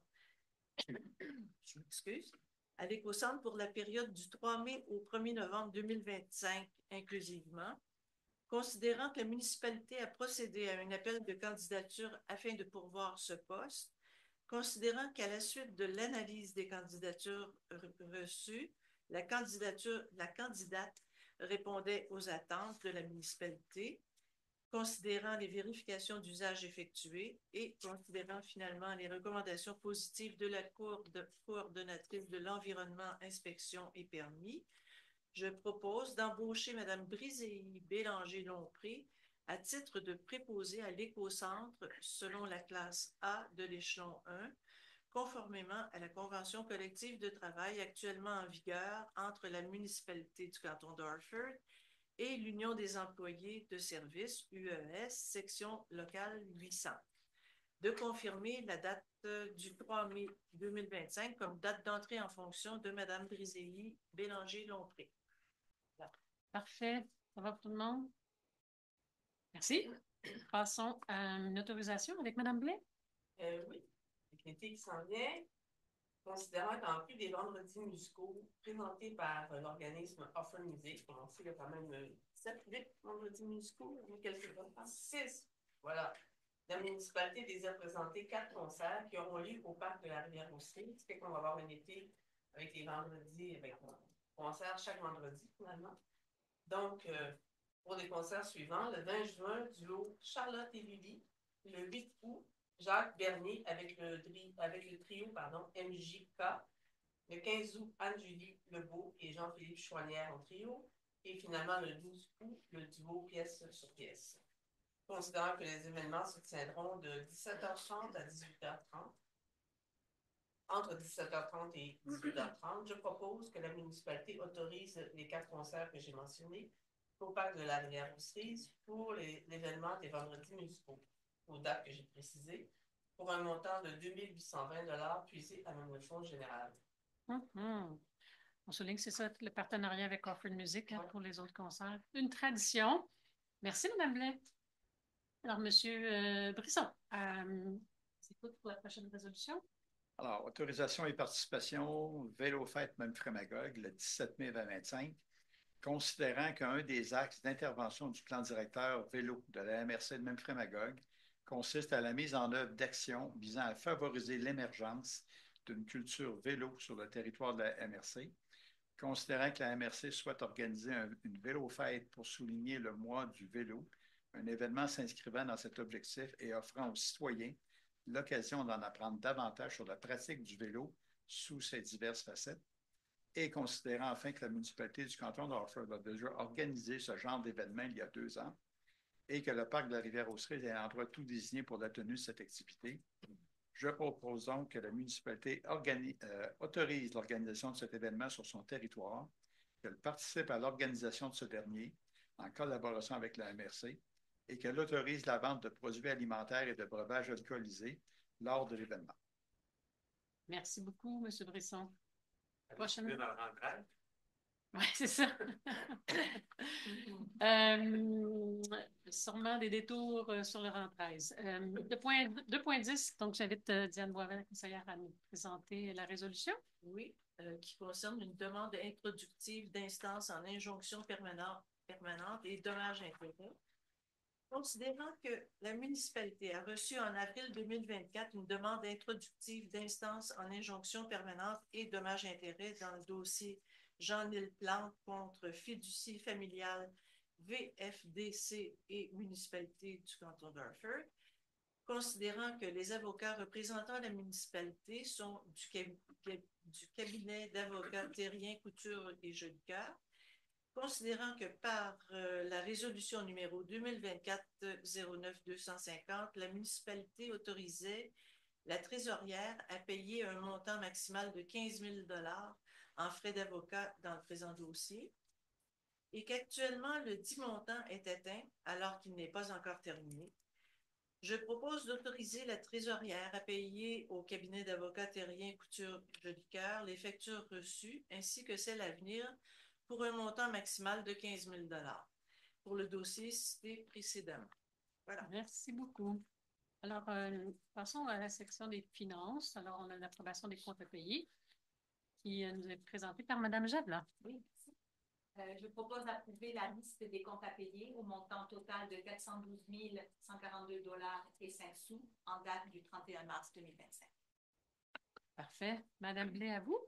je m'excuse, à l'écocentre pour la période du 3 mai au 1er novembre 2025 inclusivement, considérant que la municipalité a procédé à un appel de candidature afin de pourvoir ce poste, considérant qu'à la suite de l'analyse des candidatures reçues, la candidate répondait aux attentes de la municipalité, considérant les vérifications d'usage effectuées et considérant finalement les recommandations positives de la coordonnatrice de l'environnement, inspection et permis, je propose d'embaucher Mme Briséi Bélanger-Lompré à titre de préposée à l'écocentre selon la classe A de l'échelon 1, conformément à la convention collective de travail actuellement en vigueur entre la municipalité du canton d'Harford et l'Union des employés de services, UES, section locale 800. de confirmer la date du 3 mai 2025 comme date d'entrée en fonction de Mme Briselli Bélanger-Lompré. Voilà. Parfait. Ça va pour tout le monde? Merci. Passons à une autorisation avec Mme Blais. Oui, avec l'été qui s'en vient, considérant qu'en plus des vendredis musicaux présentés par l'organisme Offer Music, on sait qu'il y a quand même 7-8 vendredis musicaux, quelques 6. Voilà. La municipalité désire présenter 4 concerts qui auront lieu au parc de la Rivière-Roussy, ce qui fait qu'on va avoir un été avec les vendredis, avec un concert chaque vendredi finalement. Donc, pour les concerts suivants, le 20 juin, duo Charlotte et Lily, le 8 août, Jacques Bernier avec le trio MJK, le 15 août, Anne-Julie Lebeau et Jean-Philippe Chouanière en trio, et finalement le 12 août, le duo pièce sur pièce. Considérant que les événements se tiendront de 17h30 à 18h30, entre 17h30 et 18h30, je propose que la municipalité autorise les 4 concerts que j'ai mentionnés au parc de la Rivière-Roussy pour l'événement des vendredis musicaux, aux dates que j'ai précisées, pour un montant de 2 820 puisé à mon fonds général. On souligne que c'est ça, le partenariat avec Offer Music pour les autres concerts. Une tradition. Merci, Mme Blais. Alors, M. Brisson, c'est quoi pour la prochaine résolution? Alors, autorisation et participation, Vélo Fête Memphremagog, le 17 mai 2025, considérant qu'un des axes d'intervention du plan directeur vélo de la MRC de Memphremagog consiste à la mise en œuvre d'actions visant à favoriser l'émergence d'une culture vélo sur le territoire de la MRC, considérant que la MRC souhaite organiser une vélo-fête pour souligner le mois du vélo, un événement s'inscrivant dans cet objectif et offrant aux citoyens l'occasion d'en apprendre davantage sur la pratique du vélo sous ses diverses facettes, et considérant enfin que la municipalité du canton d'Harford a déjà organisé ce genre d'événement il y a 2 ans et que le parc de la Rivière-Roussy est un endroit tout désigné pour la tenue de cette activité, je propose donc que la municipalité autorise l'organisation de cet événement sur son territoire, qu'elle participe à l'organisation de ce dernier en collaboration avec la MRC et qu'elle autorise la vente de produits alimentaires et de breuvages alcoolisés lors de l'événement. Merci beaucoup, M. Brisson. Prochaine. Dans le rentrée. Oui, c'est ça. Sûrement des détours sur le rang 13. 2.10, donc j'invite Diane Boisvert, conseillère, à nous présenter la résolution. Oui, qui concerne une demande introductive d'instance en injonction permanente et dommages intérêts. Considérant que la municipalité a reçu en avril 2024 une demande introductive d'instance en injonction permanente et dommages intérêts dans le dossier Jean-Nil Plante contre Fiducie familiale VFDC et municipalité du canton d'Harford, considérant que les avocats représentant la municipalité sont du cabinet d'avocats Terrien, Couture et Jolicoeur, considérant que par la résolution numéro 2024-09-250, la municipalité autorisait la trésorière à payer un montant maximal de 15 000 $ en frais d'avocat dans le présent dossier, et qu'actuellement le dit montant est atteint alors qu'il n'est pas encore terminé, je propose d'autoriser la trésorière à payer au cabinet d'avocats Terrien, Couture, Jolicoeur les factures reçues ainsi que celles à venir pour un montant maximal de 15 000 $ pour le dossier cité précédemment. Voilà. Merci beaucoup. Alors, passons à la section des finances. Alors, on a l'approbation des comptes à payer qui nous est présentée par Mme Jablin. Oui, merci. Je propose d'approuver la liste des comptes à payer au montant total de 412 142 $ et 5 sous en date du 31 mars 2025. Parfait. Mme Blais, à vous.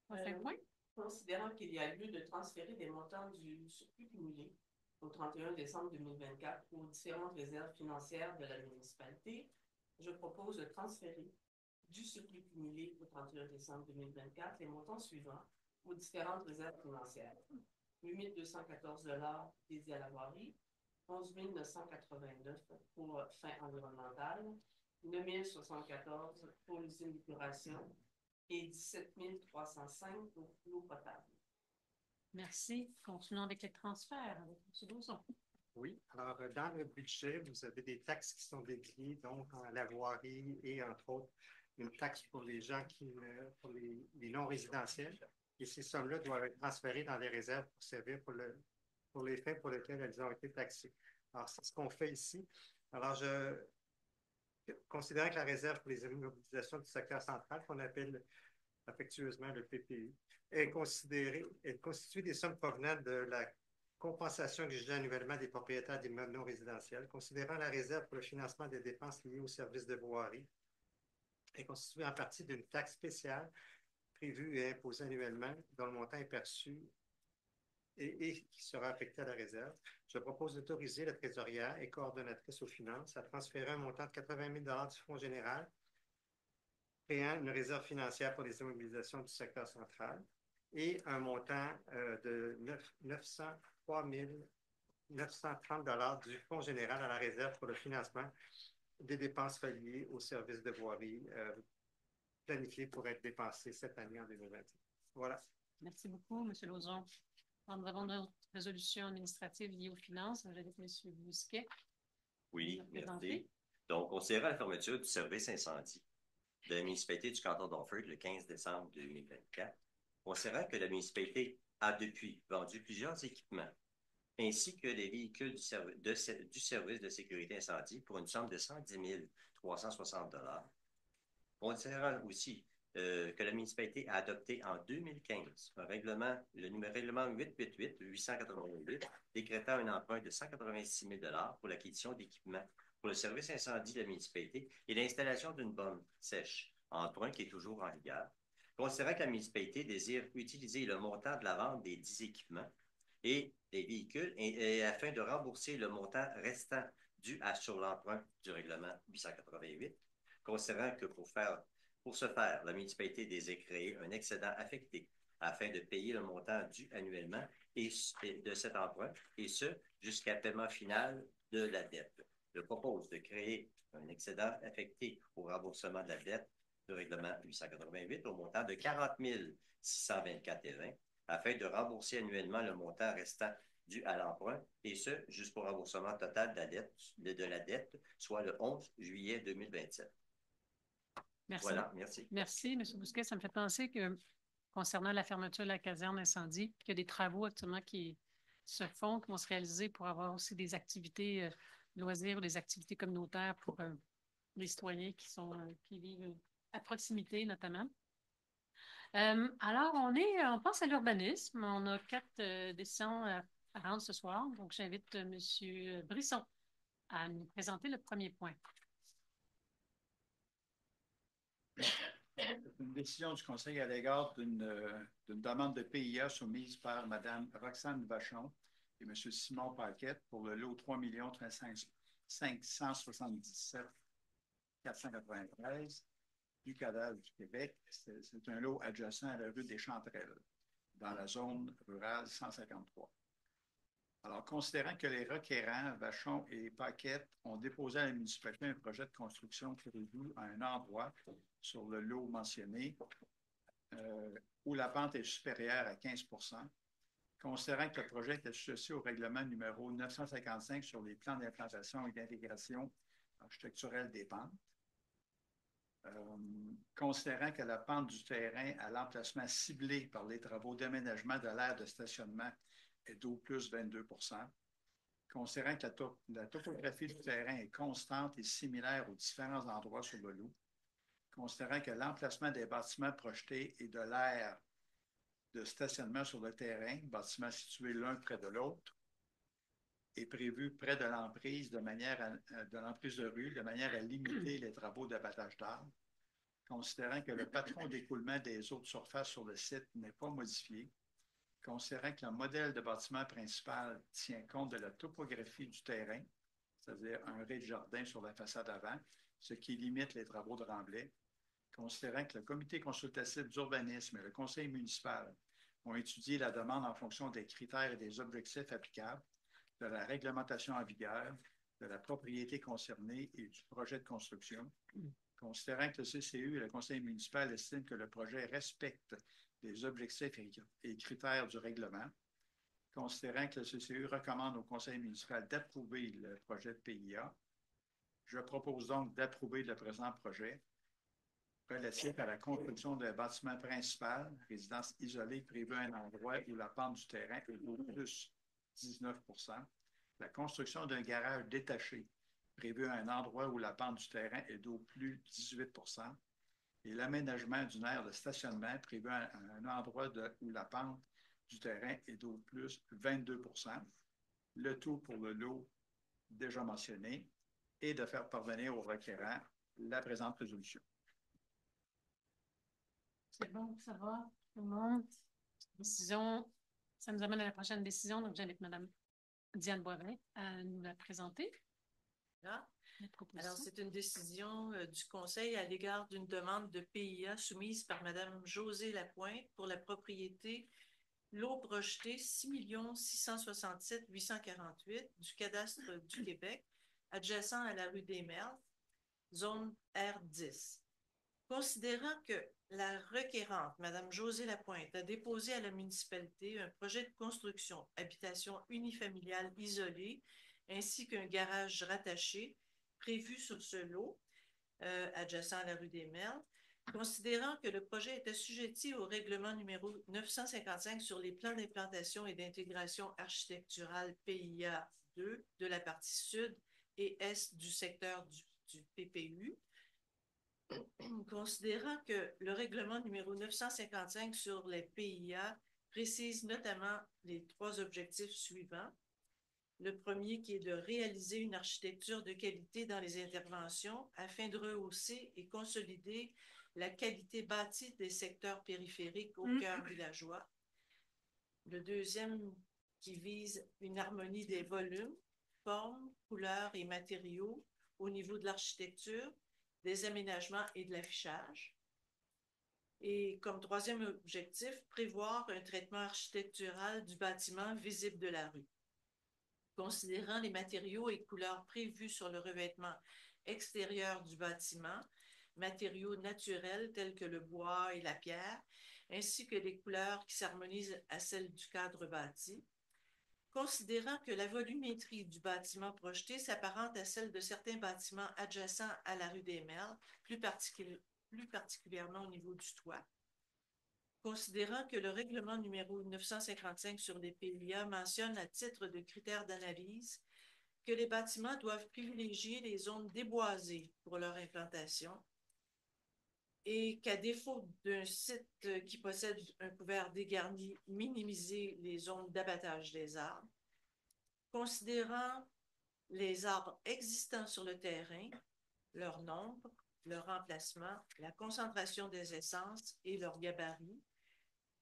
Prochain point. Considérant qu'il y a lieu de transférer des montants du surplus cumulé au 31 décembre 2024 aux différentes réserves financières de la municipalité, je propose de transférer du surplus cumulé au 31 décembre 2024 les montants suivants aux différentes réserves financières. 8 214 $ dédiés à la voirie, 11 989 pour fin environnementale, 9 074 pour l'usine d'épuration et 17 305 pour l'eau potable. Merci. Continuons avec les transferts avec M. Boson. Oui, alors dans le budget, vous avez des taxes qui sont dédiées donc à la voirie et entre autres une taxe pour les gens pour les non-résidentiels. Et ces sommes-là doivent être transférées dans les réserves pour servir pour les fins pour lesquels elles ont été taxées. Alors, c'est ce qu'on fait ici. Alors, considérant que la réserve pour les immobilisations du secteur central, qu'on appelle affectueusement le PPU, elle constitue des sommes provenant de la compensation exigée annuellement des propriétaires d'immeubles non résidentiels, considérant la réserve pour le financement des dépenses liées aux services de voirie, est constituée en partie d'une taxe spéciale prévue et imposée annuellement, dont le montant est perçu et qui sera affecté à la réserve. Je propose d'autoriser la trésorière et coordonnatrice aux finances à transférer un montant de 80 000 du Fonds général créant une réserve financière pour les immobilisations du secteur central et un montant de 903 930 du Fonds général à la réserve pour le financement des dépenses reliées aux services de voirie planifiées pour être dépensées cette année en 2020. Voilà. Merci beaucoup, M. Lauzon. Nous avons notre résolution administrative liée aux finances. J'invite M. Bousquet. Oui, merci. Donc, considérant la fermeture du service incendie de la municipalité du canton d'Orford le 15 décembre 2024, considérant que la municipalité a depuis vendu plusieurs équipements ainsi que les véhicules du service de sécurité incendie pour une somme de 110 360 $. Considérant aussi que la municipalité a adopté en 2015 un règlement, le règlement 888-888, décrétant un emprunt de 186 000 $ pour l'acquisition d'équipements pour le service incendie de la municipalité et l'installation d'une bombe sèche, emprunt qui est toujours en vigueur. Considérant que la municipalité désire utiliser le montant de la vente des 10 équipements et des véhicules afin de rembourser le montant restant dû sur l'emprunt du règlement 888, considérant que pour ce faire, la municipalité désire créer un excédent affecté afin de payer le montant dû annuellement de cet emprunt, et ce, jusqu'à paiement final de la dette. Je propose de créer un excédent affecté au remboursement de la dette du règlement 888 au montant de 40 624,20 afin de rembourser annuellement le montant restant dû à l'emprunt, et ce, jusqu'au remboursement total de la dette, soit le 11 juillet 2027. Merci. Voilà, merci. Merci, M. Bousquet. Ça me fait penser que, concernant la fermeture de la caserne incendie, qu'il y a des travaux actuellement qui se font, qui vont se réaliser pour avoir aussi des activités loisirs ou des activités communautaires pour les citoyens qui vivent à proximité, notamment. Alors, on passe à l'urbanisme. On a 4 décisions à rendre ce soir. Donc, j'invite M. Brisson à nous présenter le premier point. C'est une décision du Conseil à l'égard d'une demande de PIA soumise par Mme Roxane Vachon et M. Simon Paquette pour le lot 3 577 493 du cadastre du Québec. C'est un lot adjacent à la rue des Chanterelles, dans la zone rurale 153. Alors, considérant que les requérants, Vachon et Paquette, ont déposé à la municipalité un projet de construction prévu à un endroit sur le lot mentionné où la pente est supérieure à 15 %, considérant que le projet est associé au règlement numéro 955 sur les plans d'implantation et d'intégration architecturelle des pentes, considérant que la pente du terrain à l'emplacement ciblé par les travaux d'aménagement de l'aire de stationnement est d'au plus 22 %, considérant que la topographie du terrain est constante et similaire aux différents endroits sur le lot, considérant que l'emplacement des bâtiments projetés et de l'aire de stationnement sur le terrain, bâtiments situés l'un près de l'autre, est prévu près de l'emprise de l'emprise de rue, de manière à limiter les travaux d'abattage d'arbres, considérant que le patron d'écoulement des eaux de surface sur le site n'est pas modifié, considérant que le modèle de bâtiment principal tient compte de la topographie du terrain, c'est-à-dire un rez-de-jardin sur la façade avant, ce qui limite les travaux de remblai, considérant que le comité consultatif d'urbanisme et le conseil municipal ont étudié la demande en fonction des critères et des objectifs applicables, de la réglementation en vigueur, de la propriété concernée et du projet de construction, considérant que le CCU et le conseil municipal estiment que le projet respecte les objectifs et critères du règlement, considérant que le CCU recommande au conseil municipal d'approuver le projet de PIA, je propose donc d'approuver le présent projet relatif à la construction d'un bâtiment principal, résidence isolée prévue à un endroit où la pente du terrain est d'au plus 19 %, la construction d'un garage détaché prévu à un endroit où la pente du terrain est d'au plus 18 % et l'aménagement d'une aire de stationnement prévu à un endroit où la pente du terrain est d'au plus 22 %, le tout pour le lot déjà mentionné, et de faire parvenir au requérant la présente résolution. C'est bon, ça va, tout le monde? Décision, ça nous amène à la prochaine décision, donc j'invite Mme Diane Boivin à nous la présenter. Là. Alors, c'est une décision du Conseil à l'égard d'une demande de PIA soumise par Mme Josée Lapointe pour la propriété lot projeté 6 667 848 du cadastre du Québec, adjacent à la rue des Merles, zone R10. Considérant que la requérante, Mme Josée Lapointe, a déposé à la municipalité un projet de construction habitation unifamiliale isolée ainsi qu'un garage rattaché prévu sur ce lot, adjacent à la rue des Merles, considérant que le projet est assujetti au règlement numéro 955 sur les plans d'implantation et d'intégration architecturale PIA 2 de la partie sud et est du secteur du PPU, considérant que le règlement numéro 955 sur les PIA précise notamment les 3 objectifs suivants. Le premier qui est de réaliser une architecture de qualité dans les interventions afin de rehausser et consolider la qualité bâtie des secteurs périphériques au cœur villageois. Le deuxième qui vise une harmonie des volumes, formes, couleurs et matériaux au niveau de l'architecture, des aménagements et de l'affichage. Et comme troisième objectif, prévoir un traitement architectural du bâtiment visible de la rue. Considérant les matériaux et couleurs prévus sur le revêtement extérieur du bâtiment, matériaux naturels tels que le bois et la pierre, ainsi que les couleurs qui s'harmonisent à celles du cadre bâti, considérant que la volumétrie du bâtiment projeté s'apparente à celle de certains bâtiments adjacents à la rue des Merles, plus particulièrement au niveau du toit, considérant que le règlement numéro 955 sur les PIA mentionne à titre de critère d'analyse que les bâtiments doivent privilégier les zones déboisées pour leur implantation et qu'à défaut d'un site qui possède un couvert dégarni, minimiser les zones d'abattage des arbres, considérant les arbres existants sur le terrain, leur nombre, leur emplacement, la concentration des essences et leur gabarit,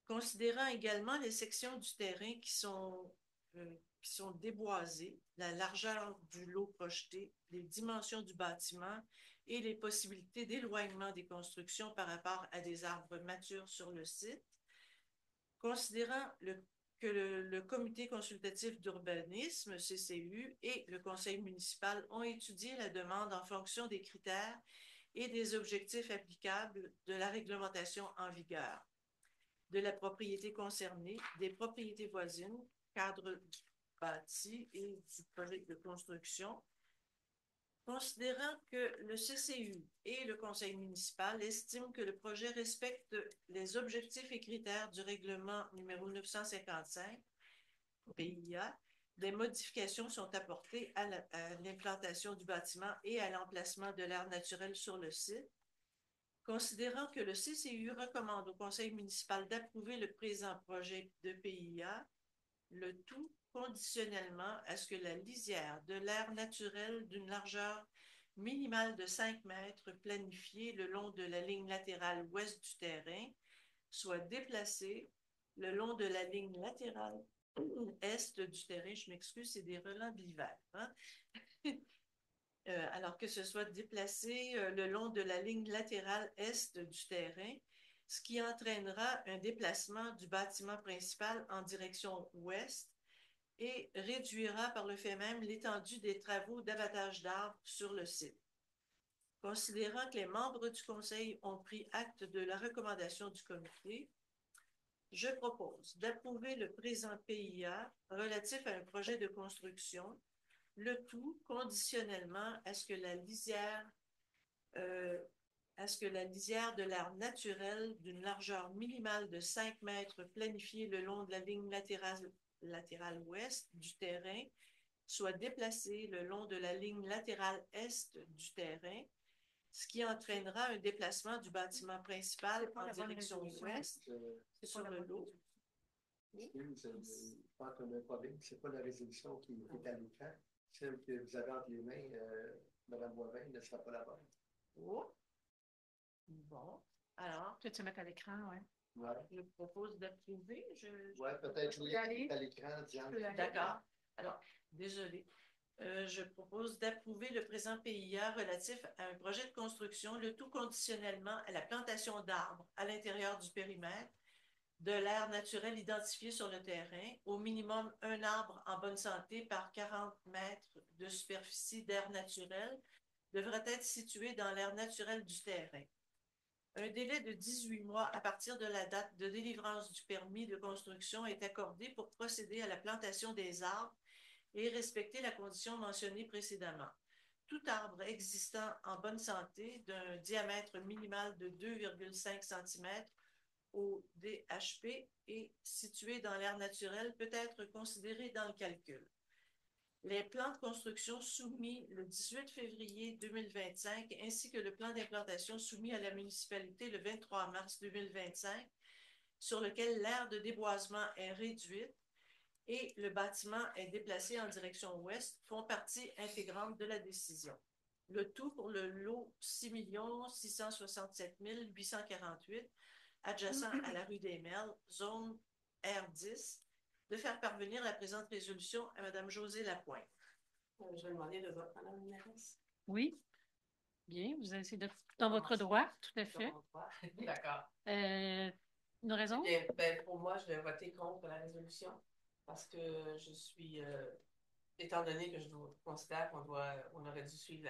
considérant également les sections du terrain qui sont déboisées, la largeur du lot projeté, les dimensions du bâtiment et les possibilités d'éloignement des constructions par rapport à des arbres matures sur le site, considérant que le comité consultatif d'urbanisme, CCU, et le conseil municipal ont étudié la demande en fonction des critères et des objectifs applicables de la réglementation en vigueur, de la propriété concernée, des propriétés voisines, cadre bâti et du projet de construction, considérant que le CCU et le conseil municipal estiment que le projet respecte les objectifs et critères du règlement numéro 955 PIA, des modifications sont apportées à l'implantation du bâtiment et à l'emplacement de l'aire naturelle sur le site, considérant que le CCU recommande au conseil municipal d'approuver le présent projet de PIA, le tout conditionnellement à ce que la lisière de l'aire naturelle d'une largeur minimale de 5 mètres planifiée le long de la ligne latérale ouest du terrain soit déplacée le long de la ligne latérale est du terrain. Je m'excuse, c'est des relents d'hiver. Hein? Alors que ce soit déplacé le long de la ligne latérale est du terrain, ce qui entraînera un déplacement du bâtiment principal en direction ouest et réduira par le fait même l'étendue des travaux d'abattage d'arbres sur le site. Considérant que les membres du conseil ont pris acte de la recommandation du comité, Je propose d'approuver le présent PIA relatif à un projet de construction, le tout conditionnellement à ce que la lisière de l'aire naturelle d'une largeur minimale de 5 mètres planifiée le long de la ligne latérale ouest du terrain soit déplacée le long de la ligne latérale est du terrain, ce qui entraînera un déplacement du bâtiment principal en direction ouest sur le lot. Je pense qu'on a un problème. Ce n'est pas la résolution qui est à l'écran. Celle que vous avez entre les mains, Mme Boivin, ne sera pas la bonne. Oh. Bon. Alors. Tu veux te mettre à l'écran, oui. Ouais. Je propose d'approuver. Oui, peut-être oui, à l'écran, Diane. D'accord. Alors, désolé. Je propose d'approuver le présent PIA relatif à un projet de construction, le tout conditionnellement à la plantation d'arbres à l'intérieur du périmètre, de l'aire naturelle identifiée sur le terrain, au minimum un arbre en bonne santé par 40 mètres de superficie d'aire naturelle devrait être situé dans l'aire naturelle du terrain. Un délai de 18 mois à partir de la date de délivrance du permis de construction est accordé pour procéder à la plantation des arbres et respecter la condition mentionnée précédemment. Tout arbre existant en bonne santé d'un diamètre minimal de 2,5 cm au DHP et situé dans l'aire naturelle peut être considéré dans le calcul. Les plans de construction soumis le 18 février 2025 ainsi que le plan d'implantation soumis à la municipalité le 23 mars 2025 sur lequel l'aire de déboisement est réduite et le bâtiment est déplacé en direction ouest font partie intégrante de la décision. Le tout pour le lot 6 667 848 adjacent à la rue des Merles, zone R10, de faire parvenir la présente résolution à Mme Josée Lapointe. Je vais demander le vote, Mme la mairesse. Oui. Bien, vous avez essayé de... Dans votre droit, tout à fait. D'accord. Une raison? Bien, pour moi, je vais voter contre la résolution parce que je suis, étant donné que je considère qu'on aurait dû suivre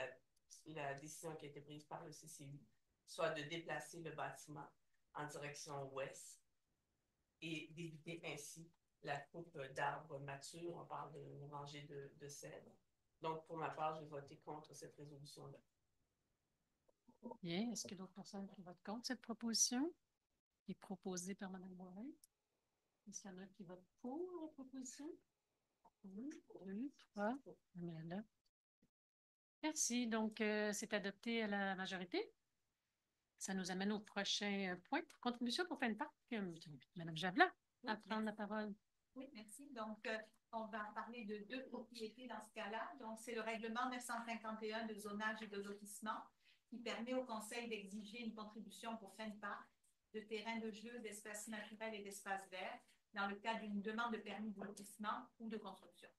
la décision qui a été prise par le CCU, soit de déplacer le bâtiment en direction ouest et d'éviter ainsi la coupe d'arbres matures. On parle de rangée de cèdres. Donc, pour ma part, je vais voter contre cette résolution-là. Bien. Est-ce qu'il y a d'autres personnes qui votent contre cette proposition qui est proposée par Mme Boivin? Est-ce qu'il y en a qui votent pour la proposition? 1, 2, 3. Là. Merci. Donc, c'est adopté à la majorité. Ça nous amène au prochain point. Contribution pour fin de parc. Mme Javela, à prendre la parole. Oui, merci. Donc, on va parler de 2 propriétés dans ce cas-là. Donc, c'est le règlement 951 de zonage et de lotissement qui permet au Conseil d'exiger une contribution pour fin de parc de terrains de jeu, d'espaces naturels et d'espaces verts dans le cadre d'une demande de permis de lotissement ou de construction.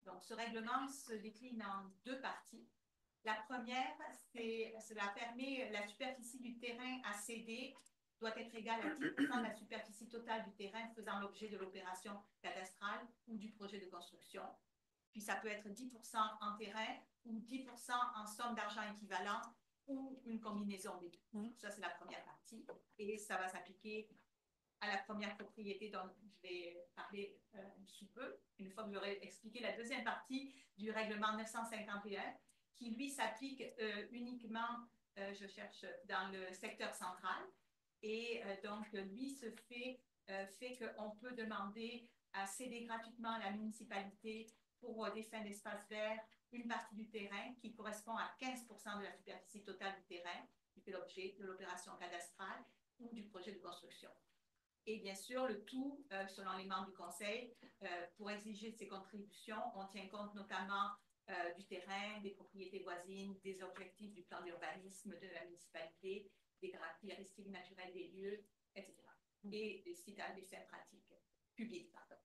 Donc, ce règlement se décline en 2 parties. La première, cela permet la superficie du terrain à céder doit être égale à 10% de la superficie totale du terrain faisant l'objet de l'opération cadastrale ou du projet de construction. Puis ça peut être 10% en terrain ou 10% en somme d'argent équivalent ou une combinaison des deux. Ça, c'est la première partie. Et ça va s'appliquer à la première propriété dont je vais parler sous peu, une fois que j'aurai expliqué la deuxième partie du règlement 951, qui, lui, s'applique uniquement, je cherche, dans le secteur central. Et donc, lui, fait qu'on peut demander à céder gratuitement à la municipalité pour des fins d'espace vert une partie du terrain qui correspond à 15% de la superficie totale du terrain qui fait l'objet de l'opération cadastrale ou du projet de construction. Et bien sûr, le tout, selon les membres du Conseil, pour exiger ces contributions, on tient compte notamment du terrain, des propriétés voisines, des objectifs du plan d'urbanisme de la municipalité, des caractéristiques naturelles des lieux, etc. Et des sites à des fins pratiques publiques, pardon.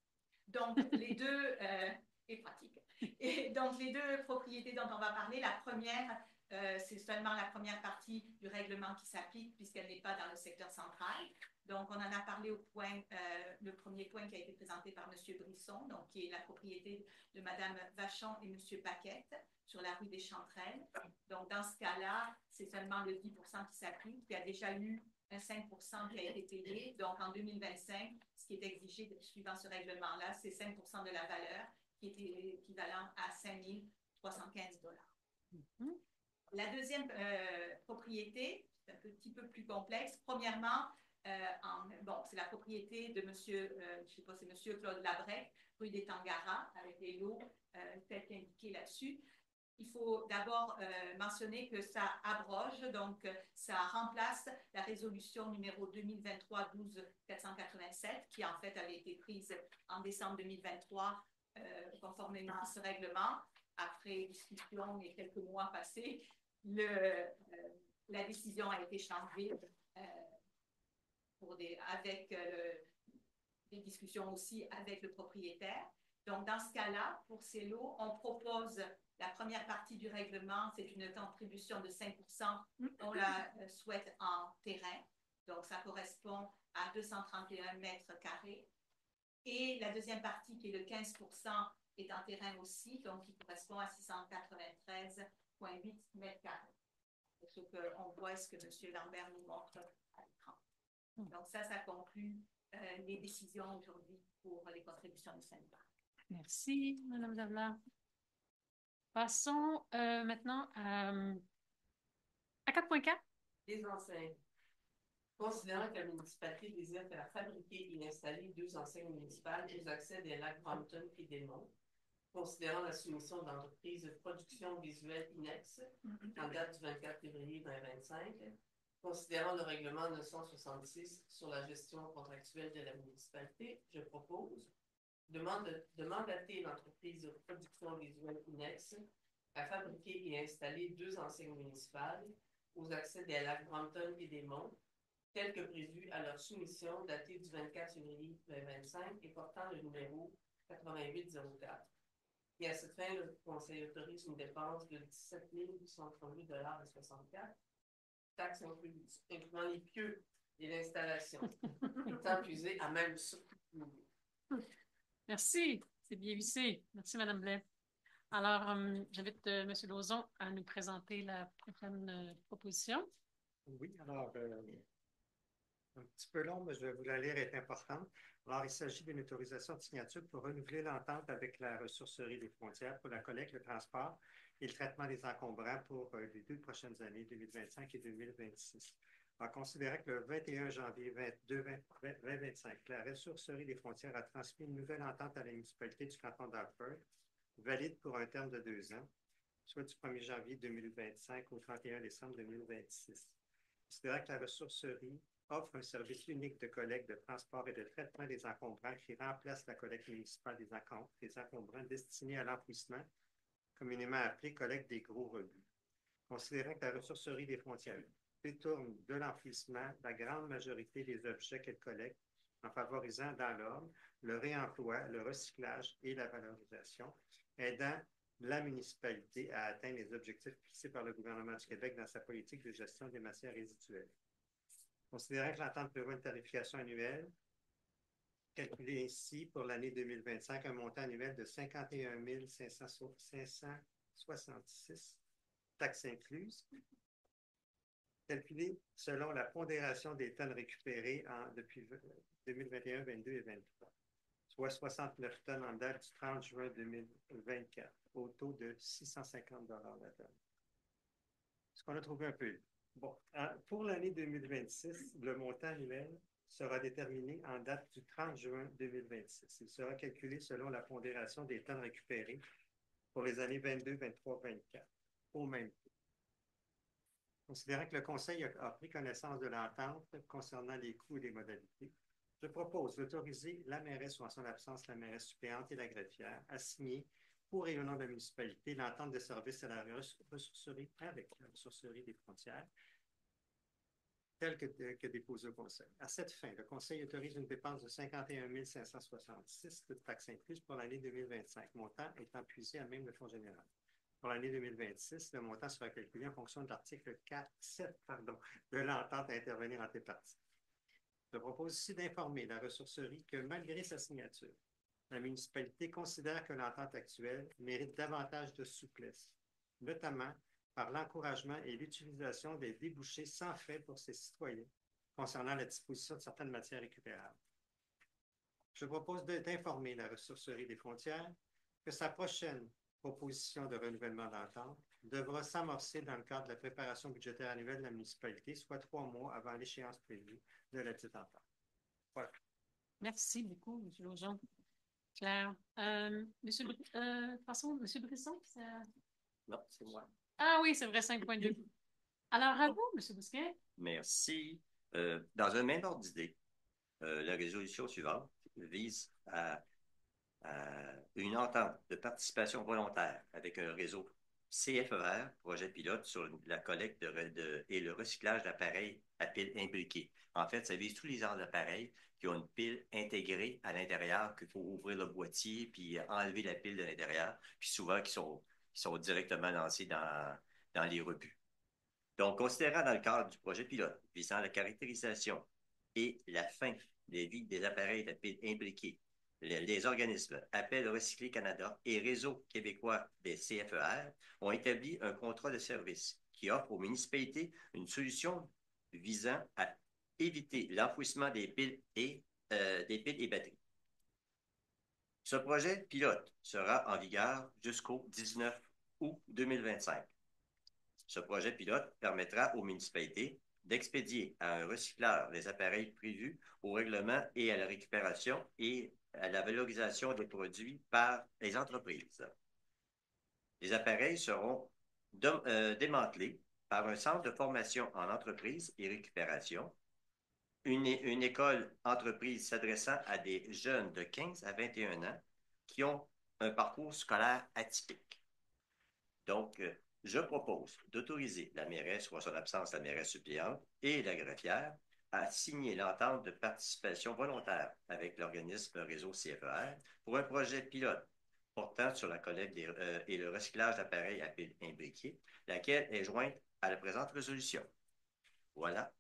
Donc, les deux, et pratiques. Et donc, les 2 propriétés dont on va parler, la première, c'est seulement la première partie du règlement qui s'applique puisqu'elle n'est pas dans le secteur central. Donc, on en a parlé au point, le premier point qui a été présenté par M. Brisson, donc qui est la propriété de Mme Vachon et M. Paquette sur la rue des Chanterelles. Donc, dans ce cas-là, c'est seulement le 10% qui s'applique. Il y a déjà eu un 5 qui a été payé. Donc, en 2025, ce qui est exigé suivant ce règlement-là, c'est 5 de la valeur, qui est équivalent à 5 315 $. La deuxième propriété, c'est un petit peu plus complexe. Premièrement, c'est la propriété de monsieur, je ne sais pas, c'est monsieur Claude Labrec, rue des Tangaras, avec les lots tels qu'indiqués là-dessus. Il faut d'abord mentionner que ça abroge, donc ça remplace la résolution numéro 2023-12-487, qui en fait avait été prise en décembre 2023, conformément à ce règlement. Après discussion et quelques mois passés, la décision a été changée avec des discussions aussi avec le propriétaire. Donc, dans ce cas-là, pour ces lots, on propose la première partie du règlement, c'est une contribution de 5 %. On la souhaite en terrain. Donc, ça correspond à 231 mètres carrés. Et la deuxième partie, qui est de 15 % est en terrain aussi, donc qui correspond à 693,8 mètres carrés. C'est ce qu'on voit, ce que M. Lambert nous montre à l'écran. Donc, ça conclut les décisions aujourd'hui pour les contributions du syndicat. Merci, Mme Davila. Passons maintenant à 4.4. Les enseignes. Considérant que la municipalité désire faire fabriquer et installer 2 enseignes municipales aux accès des lacs Brampton et des Monts, considérant la soumission d'entreprises de production visuelle INEX en date du 24 février 2025, considérant le règlement 966 sur la gestion contractuelle de la municipalité, je propose de mandater l'entreprise de production visuelle INEX à fabriquer et installer 2 enseignes municipales aux accès des lacs Brampton et des Monts, telles que prévues à leur soumission datée du 24 février 2025 et portant le numéro 8804. Et à cette fin, le Conseil autorise une dépense de 17 838,64 $, taxes incluses, incluant les pieux et l'installation, étant puisé à même surcoût. Merci, c'est bien vissé. Merci, Mme Blais. Alors, j'invite M. Lauzon à nous présenter la prochaine proposition. Oui, alors, un petit peu long, mais je vais vous la lire, elle est importante. Alors, il s'agit d'une autorisation de signature pour renouveler l'entente avec la ressourcerie des frontières pour la collecte, le transport et le traitement des encombrants pour les 2 prochaines années, 2025 et 2026. En considérant que le 21 janvier 2025, la ressourcerie des frontières a transmis une nouvelle entente à la municipalité du canton d'Hartford, valide pour un terme de 2 ans, soit du 1er janvier 2025 au 31 décembre 2026. Considérant que la ressourcerie offre un service unique de collecte, de transport et de traitement des encombrants qui remplace la collecte municipale des encombrants destinés à l'enfouissement, communément appelée collecte des gros rebuts. Considérant que la ressourcerie des frontières détourne de l'enfouissement la grande majorité des objets qu'elle collecte en favorisant dans l'ordre le réemploi, le recyclage et la valorisation, aidant la municipalité à atteindre les objectifs fixés par le gouvernement du Québec dans sa politique de gestion des matières résiduelles. Considérant que l'entente prévoit une tarification annuelle, calculée ainsi pour l'année 2025, un montant annuel de 51 566, taxes incluses, calculé selon la pondération des tonnes récupérées depuis 2021, 2022 et 2023, soit 69 tonnes en date du 30 juin 2024, au taux de 650 $ la tonne. Ce qu'on a trouvé un peu. Bon, pour l'année 2026, le montant annuel sera déterminé en date du 30 juin 2026. Il sera calculé selon la pondération des tonnes récupérées pour les années 22, 23, 24, au même taux. Considérant que le Conseil a pris connaissance de l'entente concernant les coûts et les modalités, je propose d'autoriser la mairesse ou en son absence la mairesse suppléante et la greffière à signer pour et au nom de la municipalité l'entente de service à la ressourcerie avec la ressourcerie des frontières telle que déposée au Conseil. À cette fin, le Conseil autorise une dépense de 51 566, toutes taxes incluses, pour l'année 2025, montant étant puisé à même le Fonds général. Pour l'année 2026, le montant sera calculé en fonction de l'article 7 de l'entente à intervenir entre les parties. Je propose ici d'informer la ressourcerie que malgré sa signature, la municipalité considère que l'entente actuelle mérite davantage de souplesse, notamment par l'encouragement et l'utilisation des débouchés sans frais pour ses citoyens concernant la disposition de certaines matières récupérables. Je propose d'informer la Ressourcerie des Frontières que sa prochaine proposition de renouvellement d'entente devra s'amorcer dans le cadre de la préparation budgétaire annuelle de la municipalité, soit 3 mois avant l'échéance prévue de la dite entente. Voilà. Merci beaucoup, M. Laujon. Claire. Passons, M. Brisson. Ça... Non, c'est moi. Ah oui, c'est vrai, 5.2. Alors, à vous, M. Bousquet. Merci. Dans un même ordre d'idée, la résolution suivante vise à une entente de participation volontaire avec un réseau CFER, projet pilote sur la collecte et le recyclage d'appareils à piles imbriquées. En fait, ça vise tous les genres d'appareils qui ont une pile intégrée à l'intérieur, qu'il faut ouvrir le boîtier puis enlever la pile de l'intérieur, puis souvent qui sont directement lancés dans les rebuts. Donc, considérant dans le cadre du projet pilote visant la caractérisation et la fin des vies des appareils à piles imbriqués, les organismes Appel Recycler Canada et Réseau québécois des CFER ont établi un contrat de service qui offre aux municipalités une solution visant à éviter l'enfouissement des piles et batteries. Ce projet pilote sera en vigueur jusqu'au 19 août 2025. Ce projet pilote permettra aux municipalités d'expédier à un recycleur les appareils prévus au règlement et à la récupération et à la valorisation des produits par les entreprises. Les appareils seront démantelés par un centre de formation en entreprise et récupération, une école entreprise s'adressant à des jeunes de 15 à 21 ans qui ont un parcours scolaire atypique. Donc, je propose d'autoriser la mairesse ou en son absence la mairesse suppléante et la greffière à signer l'entente de participation volontaire avec l'organisme Réseau CFER pour un projet pilote portant sur la collecte et le recyclage d'appareils à piles imbriqués, laquelle est jointe à la présente résolution. Voilà.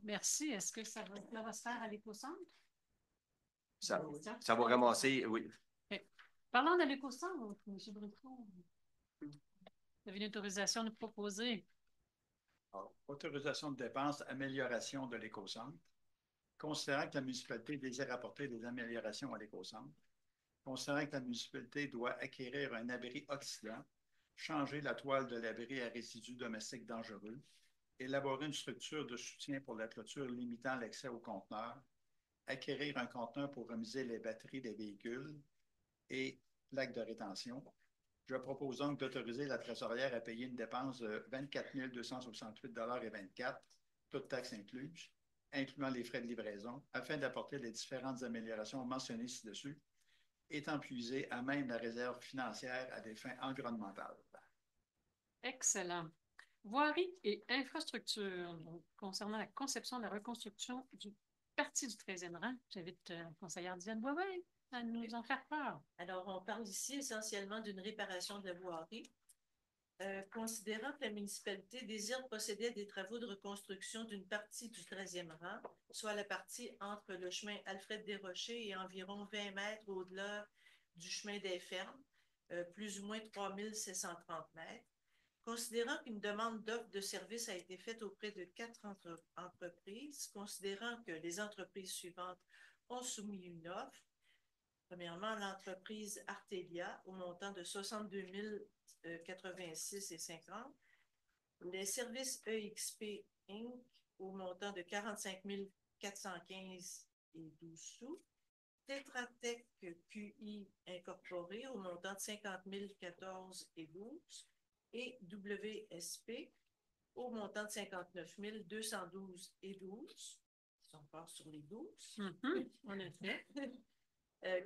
Merci. Est-ce que ça va se faire à l'éco-centre? Ça va ramasser, oui. Okay. Parlons de l'éco-centre, M. Brisson. Vous avez une autorisation de proposer. Autorisation de dépenses, amélioration de l'éco-centre. Considérant que la municipalité désire apporter des améliorations à l'éco-centre, considérant que la municipalité doit acquérir un abri oxydant, changer la toile de l'abri à résidus domestiques dangereux, élaborer une structure de soutien pour la clôture limitant l'accès aux conteneurs, acquérir un conteneur pour remiser les batteries des véhicules et lac de rétention. Je propose donc d'autoriser la trésorière à payer une dépense de 24 268,24 $, toutes taxes incluses, incluant les frais de livraison, afin d'apporter les différentes améliorations mentionnées ci-dessus, étant puisées à même la réserve financière à des fins environnementales. Excellent. Voirie et infrastructure, donc, concernant la conception de la reconstruction du parti du 13e rang, j'invite la conseillère Diane Boivin à nous en faire part. Alors, on parle ici essentiellement d'une réparation de la voirie. Considérant que la municipalité désire procéder à des travaux de reconstruction d'une partie du 13e rang, soit la partie entre le chemin Alfred Desrochers et environ 20 mètres au-delà du chemin des Fermes, plus ou moins 3730 mètres, considérant qu'une demande d'offre de service a été faite auprès de 4 entreprises, considérant que les entreprises suivantes ont soumis une offre. Premièrement, l'entreprise Artelia au montant de 62 086,50. Les services EXP Inc. au montant de 45 415,12 sous. Tetratec QI Incorporé au montant de 50 014,12. Et WSP au montant de 59 212,12. On part sur les 12. En effet.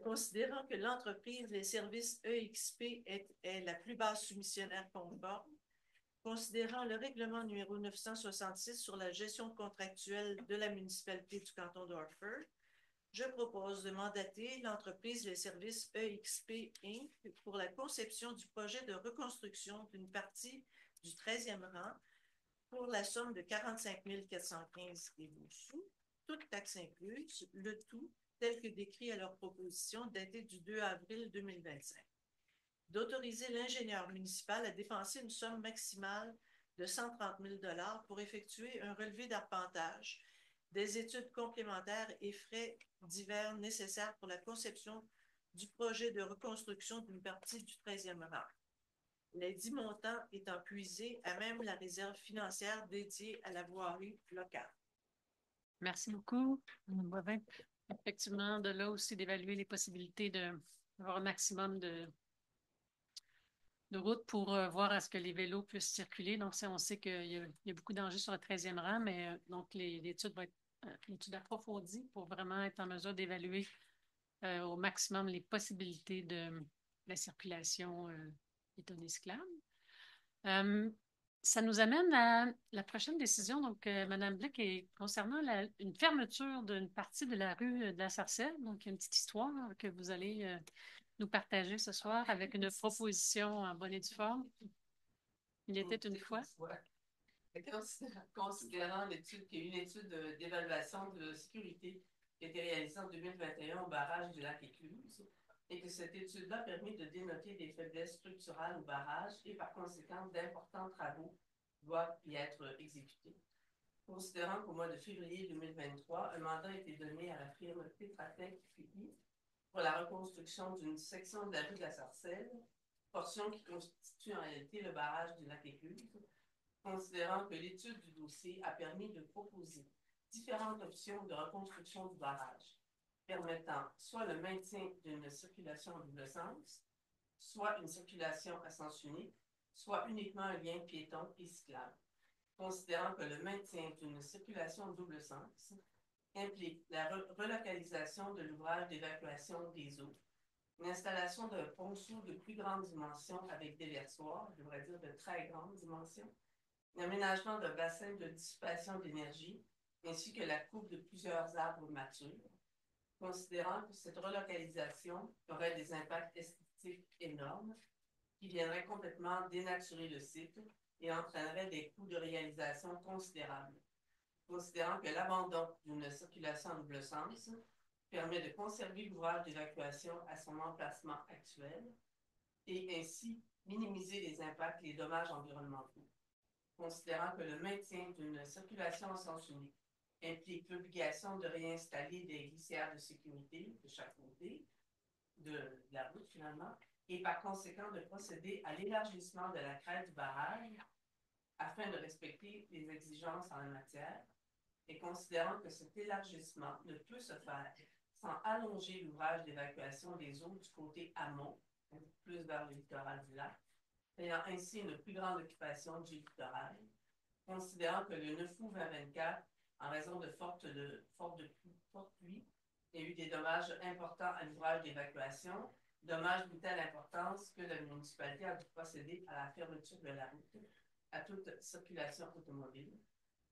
Considérant que l'entreprise Les Services EXP est la plus basse soumissionnaire conforme, considérant le règlement numéro 966 sur la gestion contractuelle de la municipalité du canton d'Orford, je propose de mandater l'entreprise Les Services EXP Inc. pour la conception du projet de reconstruction d'une partie du 13e rang pour la somme de 45 415,12 sous, toutes taxes incluses, le tout tel que décrit à leur proposition datée du 2 avril 2025. D'autoriser l'ingénieur municipal à dépenser une somme maximale de 130 000 $ pour effectuer un relevé d'arpentage des études complémentaires et frais divers nécessaires pour la conception du projet de reconstruction d'une partie du 13e rang. Les 10 montants étant puisés à même la réserve financière dédiée à la voirie locale. Merci beaucoup, Mme Boivin. Effectivement, de là aussi d'évaluer les possibilités d'avoir un maximum de routes pour voir à ce que les vélos puissent circuler. Donc, on sait qu'il y a beaucoup d'enjeux sur le 13e rang, mais donc l'étude va être une étude approfondie pour vraiment être en mesure d'évaluer au maximum les possibilités de la circulation piétonne-cyclable. Ça nous amène à la prochaine décision, donc Mme Blais, est concernant une fermeture d'une partie de la rue de la Sarcelle. Donc, il y a une petite histoire que vous allez nous partager ce soir avec une proposition en bonne et due forme. Il était une fois. Considérant l'étude, qu'il y a une étude d'évaluation de sécurité qui a été réalisée en 2021 au barrage du lac Écluse, et que cette étude-là a permis de dénoter des faiblesses structurales au barrage et par conséquent d'importants travaux doivent y être exécutés. Considérant qu'au mois de février 2023, un mandat a été donné à la firme Tétratec FI pour la reconstruction d'une section de la rue de la Sarcelle, portion qui constitue en réalité le barrage du lac Écluse, considérant que l'étude du dossier a permis de proposer différentes options de reconstruction du barrage, permettant soit le maintien d'une circulation en double sens, soit une circulation à sens unique, soit uniquement un lien piéton et cyclable. Considérant que le maintien d'une circulation en double sens implique la relocalisation de l'ouvrage d'évacuation des eaux, l'installation d'un ponceau de plus grande dimension avec déversoir, je devrais dire de très grande dimension, l'aménagement d'un bassin de dissipation d'énergie, ainsi que la coupe de plusieurs arbres matures, considérant que cette relocalisation aurait des impacts esthétiques énormes qui viendraient complètement dénaturer le site et entraînerait des coûts de réalisation considérables. Considérant que l'abandon d'une circulation en double sens permet de conserver l'ouvrage d'évacuation à son emplacement actuel et ainsi minimiser les impacts et les dommages environnementaux. Considérant que le maintien d'une circulation en sens unique implique l'obligation de réinstaller des glissières de sécurité de chaque côté de la route finalement, et par conséquent de procéder à l'élargissement de la crête du barrage afin de respecter les exigences en la matière, et considérant que cet élargissement ne peut se faire sans allonger l'ouvrage d'évacuation des eaux du côté amont, plus vers le littoral du lac, ayant ainsi une plus grande occupation du littoral, considérant que le 9 août 2024, en raison de fortes pluies, il y a eu des dommages importants à l'ouvrage d'évacuation, dommages de telle importance que la municipalité a dû procéder à la fermeture de la route à toute circulation automobile,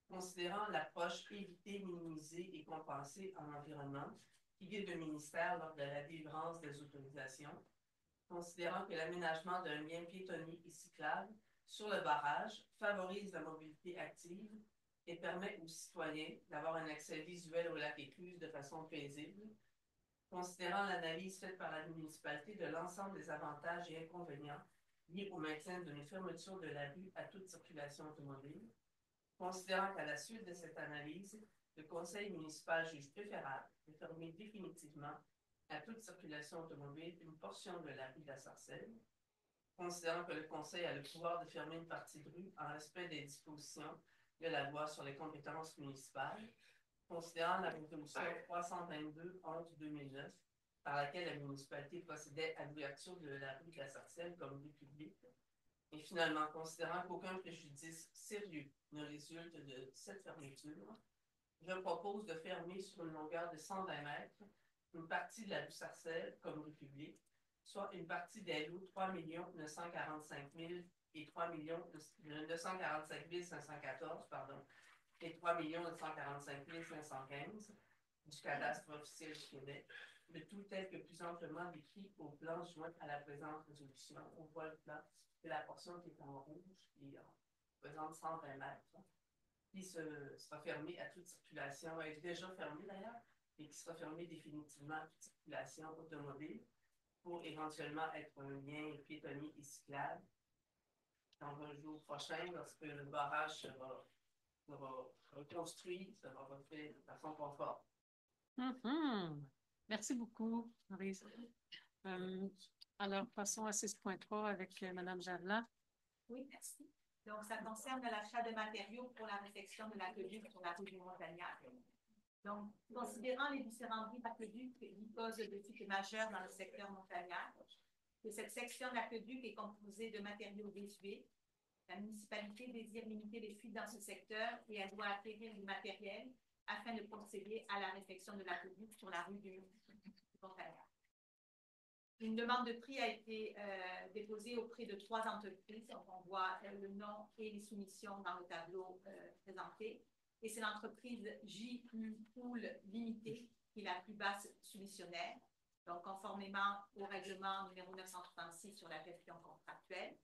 considérant l'approche éviter, minimiser et compenser en environnement qui guide le ministère lors de la délivrance des autorisations, considérant que l'aménagement d'un lien piétonnier et cyclable sur le barrage favorise la mobilité active et permet aux citoyens d'avoir un accès visuel au lac Écluse de façon paisible, considérant l'analyse faite par la municipalité de l'ensemble des avantages et inconvénients liés au maintien d'une fermeture de la rue à toute circulation automobile, considérant qu'à la suite de cette analyse, le conseil municipal juge préférable de fermer définitivement à toute circulation automobile une portion de la rue de la Sarcelle, considérant que le conseil a le pouvoir de fermer une partie de rue en respect des dispositions de la loi sur les compétences municipales, considérant la résolution 322/2009 par laquelle la municipalité procédait à l'ouverture de la rue de la Sarcelle comme rue publique, et finalement, considérant qu'aucun préjudice sérieux ne résulte de cette fermeture, je propose de fermer sur une longueur de 120 mètres une partie de la rue Sarcelle comme rue publique, soit une partie des lots 3 945 000 et 3 945 514, pardon, et 3 945 515 du cadastre officiel du Québec, le tout tel que plus amplement décrit au plan joint à la présente résolution. On voit le plan de la portion qui est en rouge, qui représente 120 mètres, qui sera fermée à toute circulation, elle est déjà fermée d'ailleurs, et qui sera fermée définitivement à toute circulation automobile pour éventuellement être un lien piétonnier et cyclable dans un jour prochain lorsque le barrage sera sera reconstruit, ça va refait de façon conforme. Merci beaucoup, Maurice. Alors, passons à 6.3 avec Mme Javelin. Oui, merci. Donc, ça concerne l'achat de matériaux pour la réfection de l'aqueduc sur la rue du Montagnac. Donc, considérant les différents bruits d'aqueduc qui posent des difficultés majeures dans le secteur Montagnac, que cette section d'aqueduc est composée de matériaux désuets, la municipalité désire limiter les fuites dans ce secteur et elle doit acquérir du matériel afin de procéder à la réfection de l'aqueduc sur la rue du Montagnac. Une demande de prix a été déposée auprès de 3 entreprises. Donc, on voit le nom et les soumissions dans le tableau présenté. Et c'est l'entreprise JU Pool Limitée qui est la plus basse soumissionnaire. Donc, conformément au règlement numéro 936 sur la gestion contractuelle.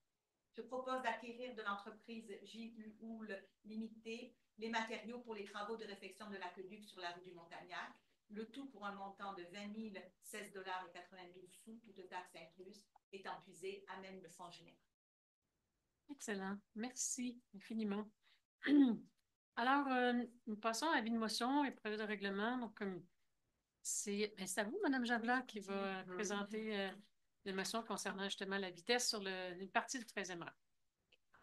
Je propose d'acquérir de l'entreprise JU Pool Limitée les matériaux pour les travaux de réfection de l'aqueduc sur la rue du Montagnac. Le tout pour un montant de 20 016,92 $, toutes taxes incluses, étant puisé à même le fonds général. Excellent. Merci infiniment. Alors, nous passons à l'avis de motion et projet de règlement. Donc, c'est à vous, Mme Javelin, qui va présenter une motion concernant justement la vitesse sur une partie du 13e rang.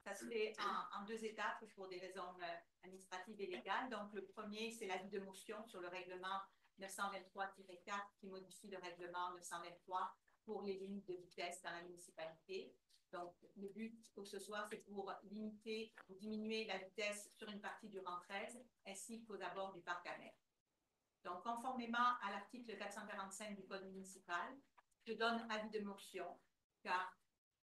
Ça se fait en 2 étapes pour des raisons administratives et légales. Donc, le premier, c'est l'avis de motion sur le règlement 923-4 qui modifie le règlement 923 pour les limites de vitesse dans la municipalité. Donc, le but pour ce soir, c'est pour limiter ou diminuer la vitesse sur une partie du rang 13 ainsi qu'aux abords du parc à mer. Donc, conformément à l'article 445 du Code municipal, je donne avis de motion car,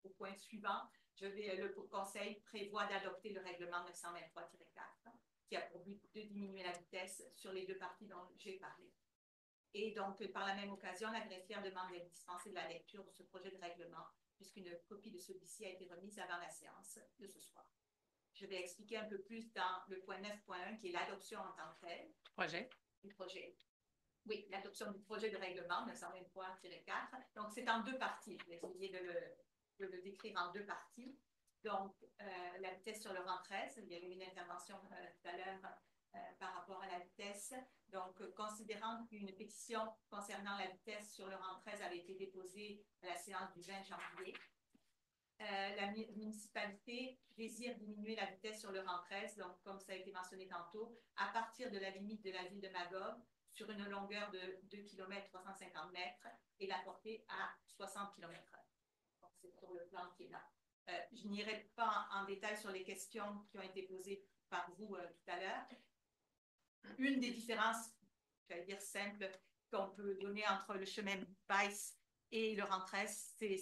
au point suivant, le Conseil prévoit d'adopter le règlement 923-4 qui a pour but de diminuer la vitesse sur les 2 parties dont j'ai parlé. Et donc, par la même occasion, la greffière demande d'être dispensée de la lecture de ce projet de règlement, puisqu'une copie de celui-ci a été remise avant la séance de ce soir. Je vais expliquer un peu plus dans le point 9.1, qui est l'adoption en tant que telle. Du projet. Oui, l'adoption du projet de règlement 923-4. Donc, c'est en 2 parties. Je vais essayer de le décrire en 2 parties. Donc, la vitesse sur le rang 13, il y a eu une intervention tout à l'heure par rapport à la vitesse. Donc, considérant qu'une pétition concernant la vitesse sur le rang 13 avait été déposée à la séance du 20 janvier, la municipalité désire diminuer la vitesse sur le rang 13, donc comme ça a été mentionné tantôt, à partir de la limite de la ville de Magog sur une longueur de 2 km 350 mètres et la porter à 60 km/h. Donc, c'est sur le plan qui est là. Je n'irai pas en détail sur les questions qui ont été posées par vous tout à l'heure. Une des différences, j'allais dire simple, qu'on peut donner entre le chemin Baisse et le rang 13, c'est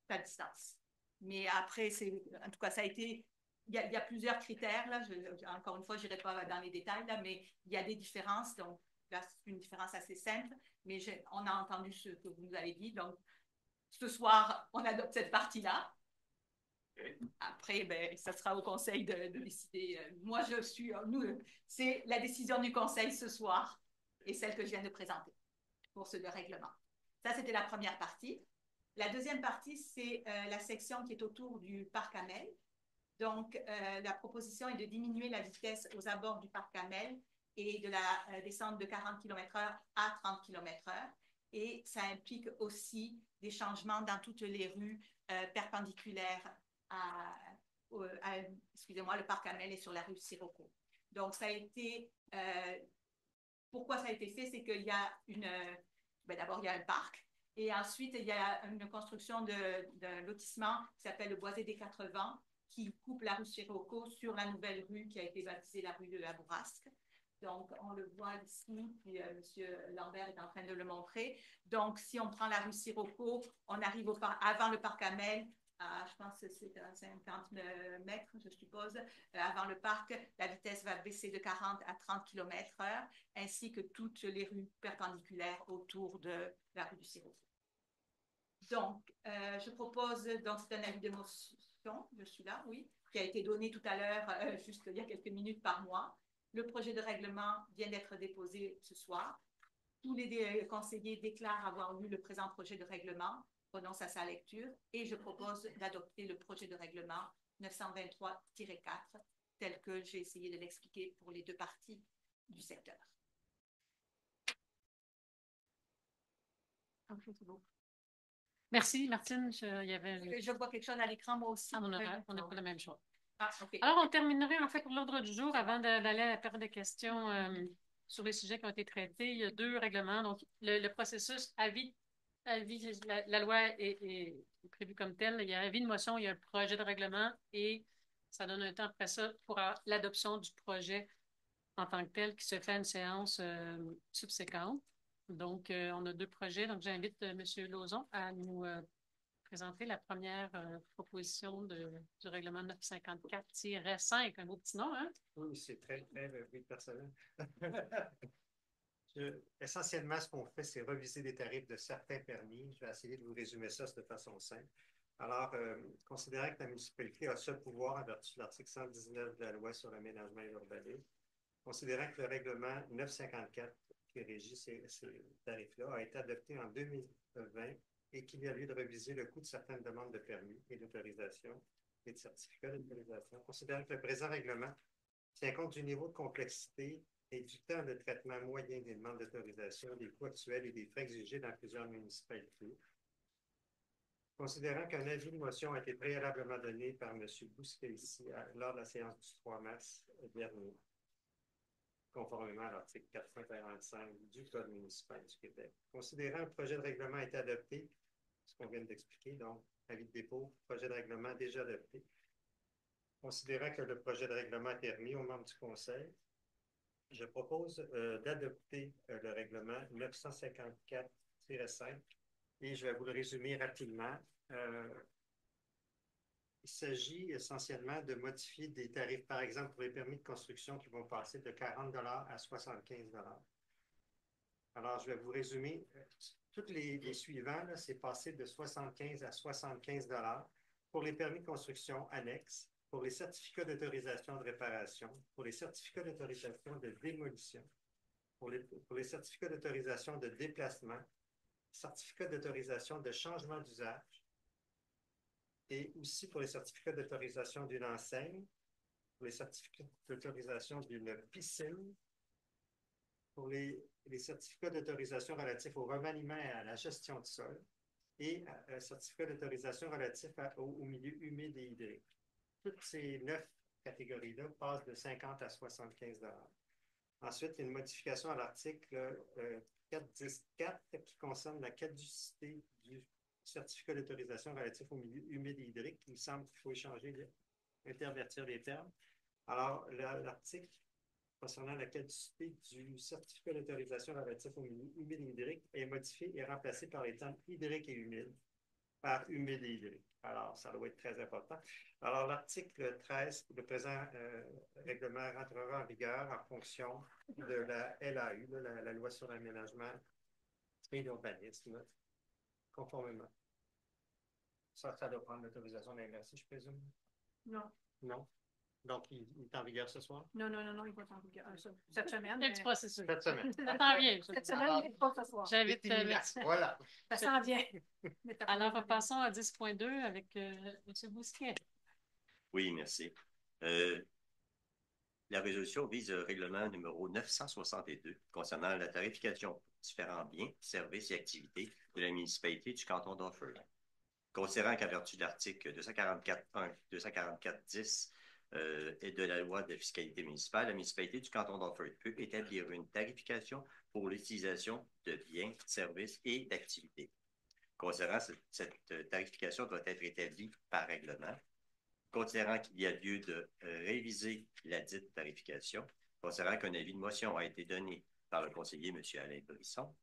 la distance. Mais après, en tout cas, ça a été, il y a plusieurs critères, là, encore une fois, je n'irai pas dans les détails, là, mais il y a des différences, donc là, c'est une différence assez simple, mais on a entendu ce que vous nous avez dit, donc ce soir, on adopte cette partie-là. Après, ben, ça sera au Conseil de décider. Moi, c'est la décision du Conseil ce soir et celle que je viens de présenter pour ce de règlement. Ça, c'était la première partie. La deuxième partie, c'est la section qui est autour du parc Hamel. Donc, la proposition est de diminuer la vitesse aux abords du parc Hamel et de la descendre de 40 km/h à 30 km/h. Et ça implique aussi des changements dans toutes les rues perpendiculaires excusez-moi, le parc Hamel est sur la rue Sirocco. Donc, ça a été, pourquoi ça a été fait, c'est qu'il y a d'abord, il y a un parc, et ensuite, il y a une construction d'un lotissement qui s'appelle le Boisé des 80, qui coupe la rue Sirocco sur la nouvelle rue qui a été baptisée la rue de la Bourrasque. Donc, on le voit ici, puis M. Lambert est en train de le montrer. Donc, si on prend la rue Sirocco, on arrive avant le parc Hamel, je pense que c'est à 50 mètres, je suppose, avant le parc, la vitesse va baisser de 40 à 30 km/h, ainsi que toutes les rues perpendiculaires autour de la rue du Sirocco. Donc, je propose, donc c'est un avis de motion, je suis là, oui, qui a été donné tout à l'heure, juste il y a quelques minutes par moi. Le projet de règlement vient d'être déposé ce soir. Tous les conseillers déclarent avoir lu le présent projet de règlement, prononce à sa lecture, et je propose d'adopter le projet de règlement 923-4 tel que j'ai essayé de l'expliquer pour les deux parties du secteur. Merci, Martine. Je vois quelque chose à l'écran, moi aussi. Ah, on n'a pas la même chose. Ah, OK. Alors, on terminerait en fait pour l'ordre du jour avant d'aller à la période de questions sur les sujets qui ont été traités. Il y a 2 règlements. Donc, le processus avis, la loi est prévue comme telle. Il y a avis de motion, il y a un projet de règlement et ça donne un temps après ça pour l'adoption du projet en tant que tel qui se fait à une séance subséquente. Donc, on a 2 projets. Donc, j'invite M. Lauzon à nous présenter la première proposition du règlement 954-5, un beau petit nom, hein? Oui, c'est très, très oui, personnel. Essentiellement, ce qu'on fait, c'est reviser les tarifs de certains permis. Je vais essayer de vous résumer ça de façon simple. Alors, considérant que la municipalité a ce pouvoir en vertu de l'article 119 de la loi sur l'aménagement et l'urbanisme, considérant que le règlement 954 qui régit ces tarifs-là a été adopté en 2020 et qu'il y a lieu de reviser le coût de certaines demandes de permis et d'autorisation et de certificats d'autorisation, considérant que le présent règlement tient compte du niveau de complexité et du temps de traitement moyen des demandes d'autorisation, des coûts actuels et des frais exigés dans plusieurs municipalités. Considérant qu'un avis de motion a été préalablement donné par M. Bousquet ici lors de la séance du 3 mars dernier, conformément à l'article 445 du Code municipal du Québec. Considérant que le projet de règlement a été adopté, ce qu'on vient d'expliquer, donc avis de dépôt, projet de règlement déjà adopté. Considérant que le projet de règlement a été remis aux membres du Conseil, je propose d'adopter le règlement 954-5 et je vais vous le résumer rapidement. Il s'agit essentiellement de modifier des tarifs, par exemple pour les permis de construction qui vont passer de 40 $ à 75 $. Alors, je vais vous résumer. Tous les suivants, c'est passé de 75 à 75 $ pour les permis de construction annexes, pour les certificats d'autorisation de réparation, pour les certificats d'autorisation de démolition, pour les certificats d'autorisation de déplacement, certificats d'autorisation de changement d'usage, et aussi pour les certificats d'autorisation d'une enseigne, pour les certificats d'autorisation d'une piscine, pour les certificats d'autorisation relatifs au remaniement et à la gestion de sol, et certificats d'autorisation relatifs au milieu humide et hydrique. Toutes ces 9 catégories-là passent de 50 à 75 $. Ensuite, il y a une modification à l'article 4.10.4 qui concerne la caducité du certificat d'autorisation relatif au milieu humide et hydrique. Il me semble qu'il faut échanger, intervertir les termes. Alors, l'article concernant la caducité du certificat d'autorisation relatif au milieu humide et hydrique est modifié et remplacé par les termes hydrique et humide par humide et hydrique. Alors, ça doit être très important. Alors, l'article 13, le présent règlement rentrera en vigueur en fonction de la LAU, la loi sur l'aménagement et l'urbanisme, conformément. Ça doit prendre l'autorisation de la je présume? Non. Non? Donc, il est en vigueur ce soir? Non, il va être en vigueur cette semaine. Un petit processus. Cette semaine. Ça s'en vient. Cette semaine, mais pas ce soir. J'invite voilà. Ça s'en vient. Alors, passons à 10.2 avec M. Bousquet. Oui, merci. La résolution vise le règlement numéro 962 concernant la tarification pour différents biens, services et activités de la municipalité du canton d'Offord. Considérant qu'à vertu de l'article 244.1, 244.10 et de la loi de fiscalité municipale, la municipalité du canton d'Offord peut établir une tarification pour l'utilisation de biens, services et d'activités. Considérant cette tarification doit être établie par règlement. Considérant qu'il y a lieu de réviser la dite tarification, considérant qu'un avis de motion a été donné par le conseiller M. Alain Brisson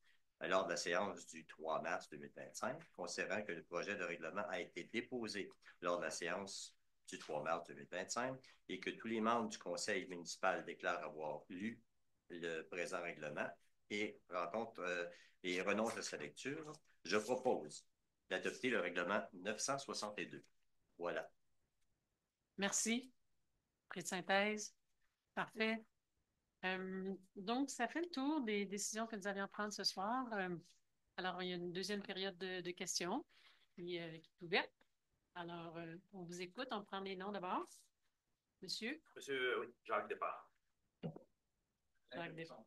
lors de la séance du 3 mars 2025, considérant que le projet de règlement a été déposé lors de la séance du 3 mars 2025 et que tous les membres du conseil municipal déclarent avoir lu le présent règlement et renoncent à sa lecture, je propose d'adopter le règlement 962. Voilà. Merci. Prix de synthèse. Parfait. Donc, ça fait le tour des décisions que nous avions à prendre ce soir. Alors, il y a une deuxième période de questions qui est ouverte. Alors, on vous écoute. On prend les noms d'abord. Monsieur? Monsieur, oui, Jacques Départ. Jacques Départ.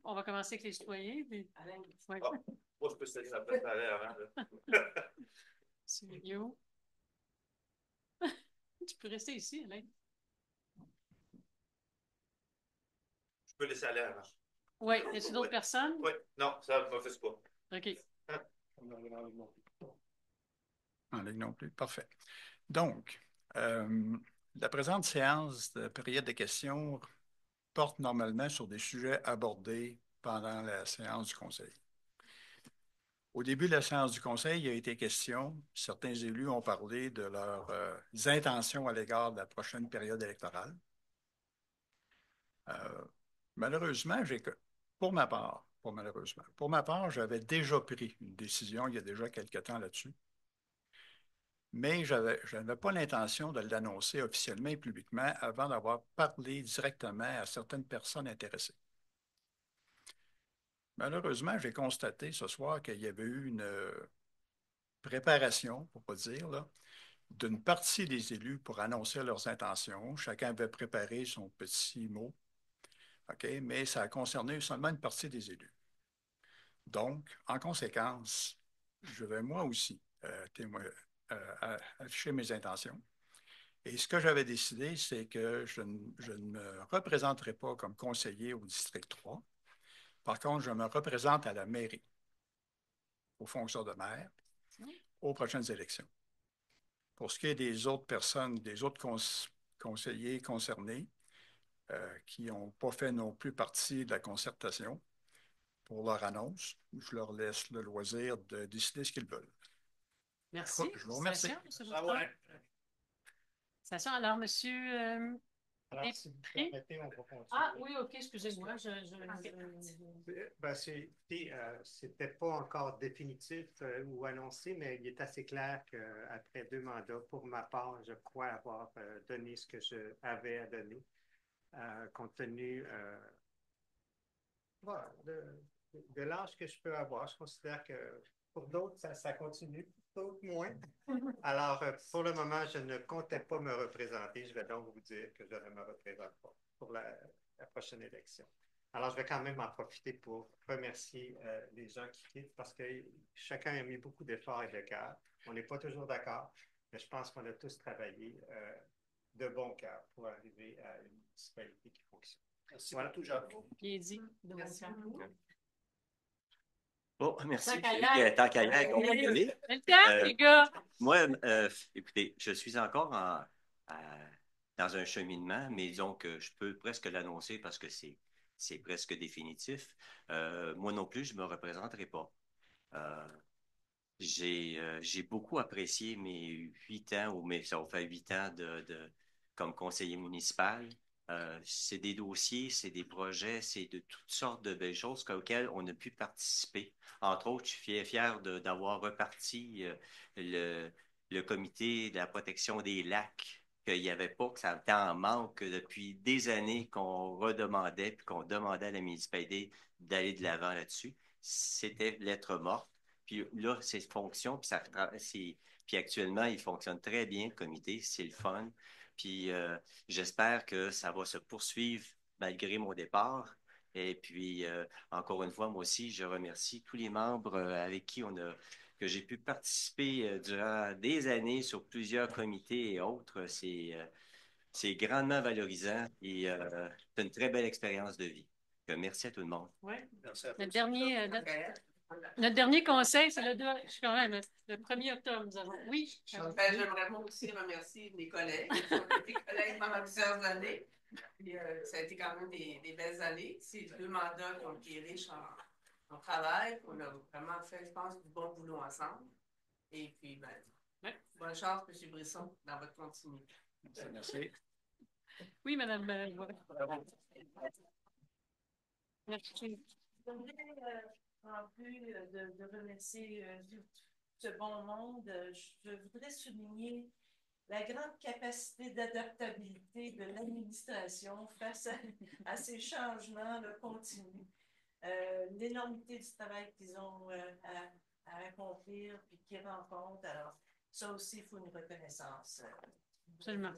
On va commencer avec les citoyens. Puis... Ouais. Oh, moi, je peux se laisser la place aller avant. Monsieur Liggio. Tu peux rester ici, Alain. Je peux laisser aller avant. Oui. Y a-t-il d'autres personnes? Oui. Non, ça ne me fait pas. OK. En ligne non plus. Parfait. Donc, la présente séance de période de questions porte normalement sur des sujets abordés pendant la séance du Conseil. Au début de la séance du Conseil, il a été question, certains élus ont parlé de leurs intentions à l'égard de la prochaine période électorale. Malheureusement, pour ma part, j'avais déjà pris une décision il y a déjà quelque temps là-dessus, mais je n'avais pas l'intention de l'annoncer officiellement et publiquement avant d'avoir parlé directement à certaines personnes intéressées. Malheureusement, j'ai constaté ce soir qu'il y avait eu une préparation, pour ne pas dire, là, d'une partie des élus pour annoncer leurs intentions. Chacun avait préparé son petit mot, okay? Mais ça a concerné seulement une partie des élus. Donc, en conséquence, je vais moi aussi afficher mes intentions. Et ce que j'avais décidé, c'est que je ne me représenterai pas comme conseiller au district 3. Par contre, je me représente à la mairie, aux fonctions de maire, aux prochaines élections. Pour ce qui est des autres personnes, des autres conseillers concernés, qui n'ont pas fait non plus partie de la concertation, pour leur annonce, je leur laisse le loisir de décider ce qu'ils veulent. Merci. Je vous remercie. Station, alors, monsieur... Alors, si vous permettez, on va continuer. Ah, oui, OK, excusez-moi. C'était pas encore définitif ou annoncé, mais il est assez clair qu'après 2 mandats, pour ma part, je crois avoir donné ce que je avais à donner, compte tenu de l'âge que je peux avoir. Je considère que pour d'autres, ça continue, pour d'autres moins. Alors, pour le moment, je ne comptais pas me représenter. Je vais donc vous dire que je ne me représente pas pour la prochaine élection. Alors, je vais quand même en profiter pour remercier les gens qui quittent parce que chacun a mis beaucoup d'efforts et de cœur. On n'est pas toujours d'accord, mais je pense qu'on a tous travaillé de bon cœur pour arriver à une municipalité qui fonctionne. Merci beaucoup, Jacques. Bien dit. Merci. Bon, merci. Tant qu'à Tant qu'à y être, on va y aller. Le temps, les gars. Moi, écoutez, je suis encore dans un cheminement, mais disons que je peux presque l'annoncer parce que c'est presque définitif. Moi non plus, je ne me représenterai pas. J'ai beaucoup apprécié mes 8 ans, ça va faire 8 ans comme conseiller municipal. C'est des dossiers, c'est des projets, c'est de toutes sortes de belles choses auxquelles on a pu participer. Entre autres, je suis fier d'avoir reparti le comité de la protection des lacs, qu'il n'y avait pas, que ça était en manque depuis des années qu'on redemandait, puis qu'on demandait à la municipalité d'aller de l'avant là-dessus. C'était lettre morte. Puis là, c'est fonction, puis actuellement, il fonctionne très bien, le comité, c'est le fun. Puis j'espère que ça va se poursuivre malgré mon départ. Et puis, encore une fois, moi aussi, je remercie tous les membres avec qui que j'ai pu participer durant des années sur plusieurs comités et autres. C'est grandement valorisant et c'est une très belle expérience de vie. Merci à tout le monde. Oui. Notre dernier conseil, c'est le 1er octobre, nous avons. Oui. J'aimerais moi aussi remercier mes collègues. Mes collègues pendant plusieurs années. Puis, ça a été quand même des belles années. C'est 2 mandats qui ont été riches en travail. On a vraiment fait, je pense, du bon boulot ensemble. Et puis, bonne chance, M. Brisson, dans votre continuité. Merci. Oui, Mme. Merci. En plus de remercier ce bon monde, je voudrais souligner la grande capacité d'adaptabilité de l'administration face à ces changements continus. L'énormité du travail qu'ils ont à accomplir puis qu'ils rencontrent. Alors, ça aussi, il faut une reconnaissance Absolument.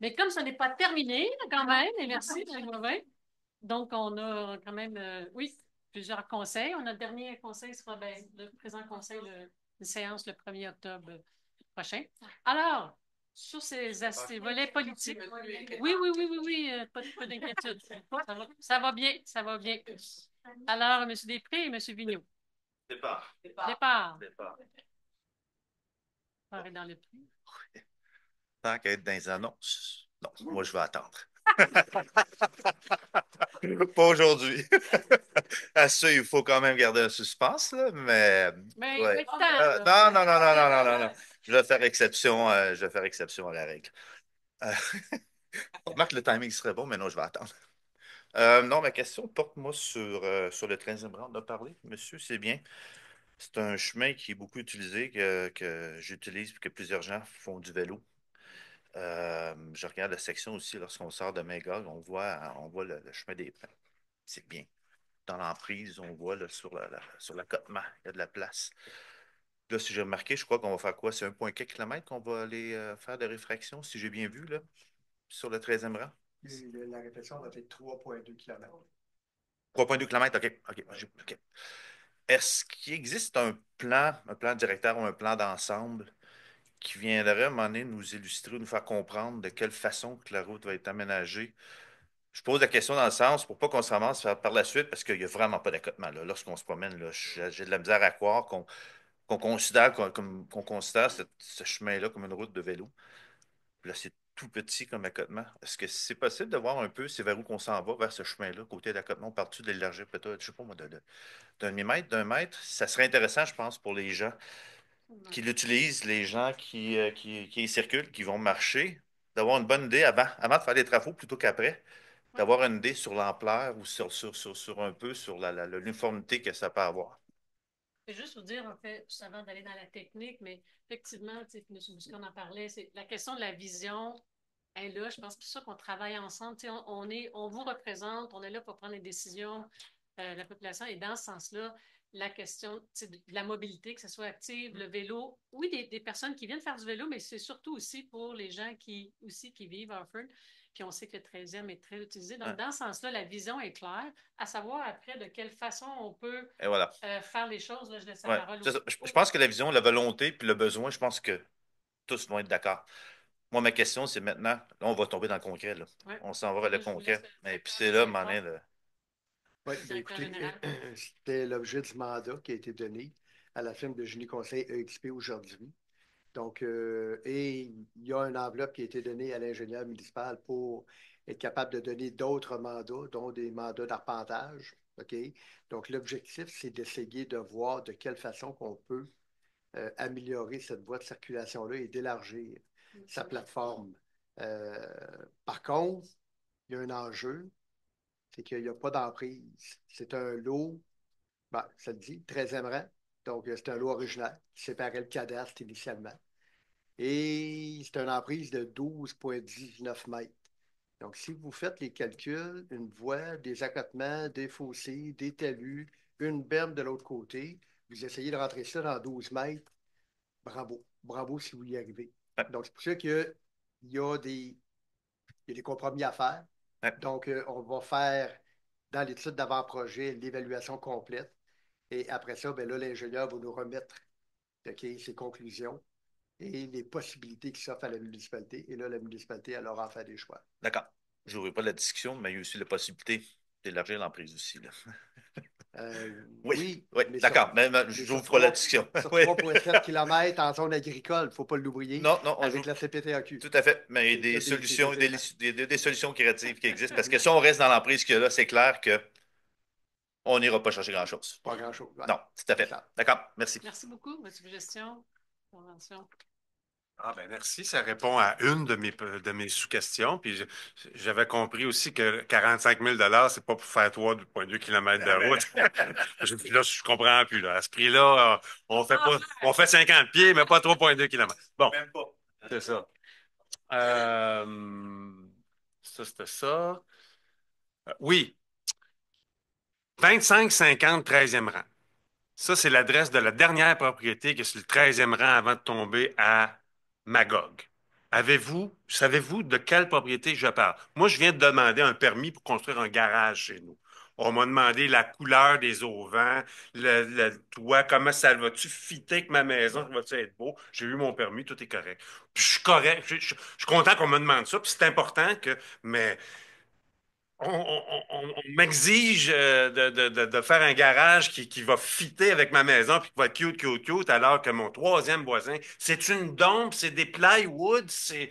Mais comme ce n'est pas terminé, quand même, et merci, Mme Gauvin, donc on a quand même, oui, plusieurs conseils. On a le dernier conseil sera le présent conseil, une séance le 1er octobre prochain. Alors, sur ces volets politiques, oui, oui, oui, oui, oui, pas d'inquiétude. Ça va bien, ça va bien. Alors, M. Després et M. Vigneault. Départ. Départ. Départ est dans le prix. Tant qu'à être dans les annonces. Non, moi, je vais attendre. Pas aujourd'hui. À ça, il faut quand même garder un suspense, là, mais. Ouais. Non, non, non, non, non, non, non, non. Je vais faire exception, je vais faire exception à la règle. Euh, on remarque que le timing serait bon, mais non, je vais attendre. Non, ma question porte-moi sur le 13e rang. On a parlé, monsieur, c'est bien. C'est un chemin qui est beaucoup utilisé, que j'utilise, puis que plusieurs gens font du vélo. Je regarde la section aussi lorsqu'on sort de Magog, on voit le chemin des pins. C'est bien. Dans l'emprise, on voit là, sur l'accotement, il y a de la place. Là, si j'ai remarqué, je crois qu'on va faire quoi? C'est 1,4 km qu'on va aller faire de réfraction, si j'ai bien vu, là, sur le 13e rang. La réflexion va être 3,2 km. 3,2 km, OK. OK. Est-ce qu'il existe un plan directeur ou un plan d'ensemble qui viendrait à un moment donné nous illustrer, nous faire comprendre de quelle façon que la route va être aménagée? Je pose la question dans le sens pour pas qu'on se ramasse par la suite, parce qu'il n'y a vraiment pas d'accotement. Lorsqu'on se promène, là, j'ai de la misère à croire qu'on considère, qu'on considère ce chemin-là comme une route de vélo. Puis là, c'est tout petit comme accotement. Est-ce que c'est possible de voir un peu c'est vers où qu'on s'en va, vers ce chemin-là, côté d'accotement, on part-tu de l'élargir peut-être, je sais pas moi, d'un demi-mètre, d'un mètre? Ça serait intéressant, je pense, pour les gens qui l'utilisent, les gens qui y circulent, qui vont marcher, d'avoir une bonne idée avant de faire des travaux plutôt qu'après, d'avoir une idée sur l'ampleur ou sur un peu sur l'uniformité que ça peut avoir. Je vais juste vous dire, en fait, juste avant d'aller dans la technique, mais effectivement, M. Bousquet, on en parlait, c'est la question de la vision est là. Je pense que c'est ça qu'on travaille ensemble. On vous représente, on est là pour prendre les décisions de la population. Et dans ce sens-là, la question de la mobilité, que ce soit active, le vélo, oui, des personnes qui viennent faire du vélo, mais c'est surtout aussi pour les gens qui vivent à Offord. Puis on sait que le 13e est très utilisé. Donc, dans ce sens-là, la vision est claire. À savoir après de quelle façon on peut voilà. faire les choses. Là, je laisse la parole je pense que la vision, la volonté puis le besoin, je pense que tous vont être d'accord. Moi, ma question, c'est maintenant, là, on va tomber dans le concret. Là. Ouais. On s'en va vers le concret. Et puis c'est là, m'en est le... Oui, bien, écoutez, c'était l'objet du mandat qui a été donné à la firme de Génie Conseil EXP aujourd'hui. Donc, et il y a une enveloppe qui a été donnée à l'ingénieur municipal pour être capable de donner d'autres mandats, dont des mandats d'arpentage. OK? Donc, l'objectif, c'est d'essayer de voir de quelle façon qu'on peut améliorer cette voie de circulation-là et d'élargir sa plateforme. Par contre, il y a un enjeu, c'est qu'il n'y a pas d'emprise. C'est un lot, ça le dit, 13e rang. Donc, c'est un lot original qui séparait le cadastre initialement. Et c'est une emprise de 12,19 mètres. Donc, si vous faites les calculs, une voie, des accotements, des fossés, des talus, une berme de l'autre côté, vous essayez de rentrer ça dans 12 mètres, bravo. Bravo si vous y arrivez. Donc, c'est pour ça qu'il y a des compromis à faire. Donc, on va faire dans l'étude d'avant-projet l'évaluation complète. Et après ça, ben là, l'ingénieur va nous remettre ses conclusions et les possibilités qui s'offrent à la municipalité. Et là, la municipalité, elle aura à faire des choix. D'accord. Je n'ouvre pas la discussion, mais il y a aussi la possibilité d'élargir l'emprise aussi. Là. Oui, d'accord. Mais j'ouvre pas la discussion. Sur 3,7 km en zone agricole, il ne faut pas l'oublier. Non, avec la CPTAQ. Tout à fait. Mais il y a des solutions, des solutions créatives qui existent. Parce que si on reste dans l'emprise qu'il y a là, c'est clair que on n'ira pas chercher grand-chose. Pas grand-chose. Ouais. Non, tout à fait. D'accord. Merci. Merci beaucoup. Votre suggestion, convention. Merci. Ça répond à une de mes sous-questions. Puis j'avais compris aussi que 45 000 c'est pas pour faire 3,2 km de route. Là, je comprends plus. Là. À ce prix-là, on fait 50 pieds, mais pas 3,2 km. Bon. Même pas. C'est ça. Ça, c'était ça. Oui. 25-50, 13e rang. Ça, c'est l'adresse de la dernière propriété qui est sur le 13e rang avant de tomber à Magog. Savez-vous de quelle propriété je parle? Moi, je viens de demander un permis pour construire un garage chez nous. On m'a demandé la couleur des auvents, le toit, comment ça va-tu fitter avec ma maison, ça va-tu être beau? J'ai eu mon permis, tout est correct. Puis je suis correct, je suis content qu'on me demande ça, puis c'est important que, mais on m'exige de faire un garage qui va fitter avec ma maison puis qui va être cute, cute, cute, alors que mon troisième voisin, c'est une dompe, c'est des plywood, c'est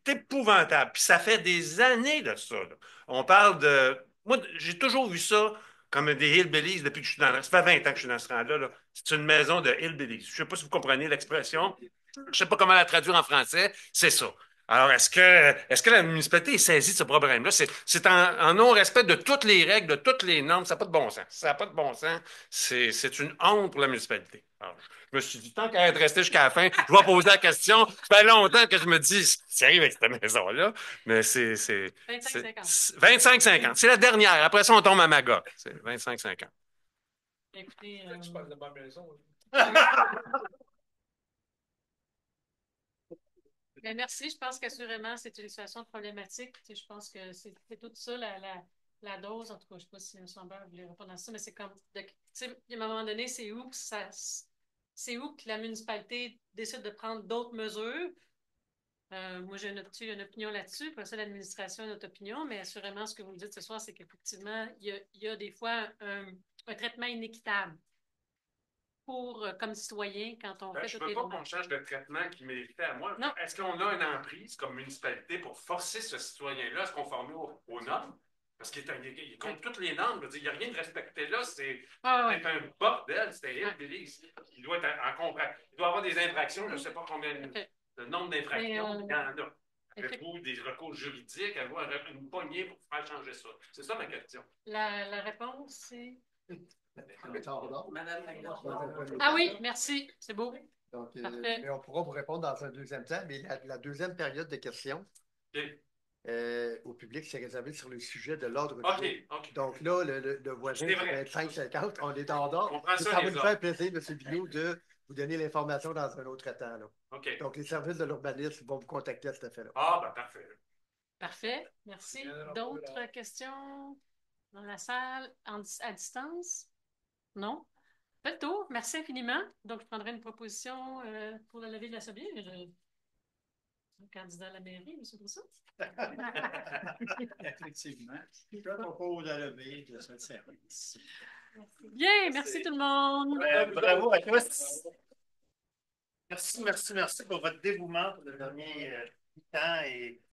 épouvantable. Puis ça fait des années de ça, là. On parle de... Moi, j'ai toujours vu ça comme des hillbillies depuis que je suis dans... Ça fait 20 ans que je suis dans ce rang-là, là. C'est une maison de hillbillies. Je ne sais pas si vous comprenez l'expression. Je ne sais pas comment la traduire en français. C'est ça. Alors, est-ce que la municipalité est saisie de ce problème-là? C'est en non-respect de toutes les règles, de toutes les normes. Ça n'a pas de bon sens. Ça n'a pas de bon sens. C'est une honte pour la municipalité. Alors, je me suis dit, tant qu'à être resté jusqu'à la fin, je vais poser la question. Ça fait longtemps que je me dis, ce qui arrive avec cette maison-là, mais c'est 25-50. C'est la dernière. Après ça, on tombe à Magog. C'est 25-50. Écoutez, Tu parles de ma maison. ben, merci. Je pense qu'assurément, c'est une situation problématique. Tu sais, je pense que c'est tout ça, la dose. En tout cas, je ne sais pas si M. Lambert voulait répondre à ça, mais c'est comme, tu sais, à un moment donné, c'est où que la municipalité décide de prendre d'autres mesures. Moi, j'ai une opinion là-dessus. Après ça, l'administration a une autre opinion, mais assurément, ce que vous me dites ce soir, c'est qu'effectivement, il y a des fois un traitement inéquitable pour, comme citoyen, quand on fait Je ne toutes veux les pas demandes. qu'on change de traitement qui méritait à moi. Non. Est-ce qu'on a une emprise comme municipalité pour forcer ce citoyen-là à se conformer aux normes? Parce qu'il est contre toutes les normes. Je veux dire, il n'y a rien de respecté là. C'est un bordel. C'est un hillbilly. Il doit être en contrat. Il doit avoir des infractions. Je ne sais pas combien le nombre d'infractions. Il y en a. Avez-vous des recours juridiques? Avez-vous une poignée pour faire changer ça? C'est ça ma question. La réponse, c'est... Madame Ah oui, merci. C'est beau. Donc, Parfait. mais on pourra vous répondre dans un deuxième temps. Mais la deuxième période de questions au public, c'est réservé sur le sujet de l'ordre du jour. Donc là, le voisin du 25-50, on est en dehors. Ça va nous faire plaisir, M. Billaud, de vous donner l'information dans un autre temps. Là. Donc, les services de l'urbanisme vont vous contacter à cet effet-là. Ah, ben parfait. Parfait. Merci. D'autres questions dans la salle, à distance? Non? Fait le tour. Merci infiniment. Donc, je prendrai une proposition pour la levée de la sobriété. Le candidat à la mairie, M. Brousseau. Effectivement. Je propose la levée de ce service. Bien, merci tout le monde. Bravo à tous. Merci pour votre dévouement pour le dernier temps et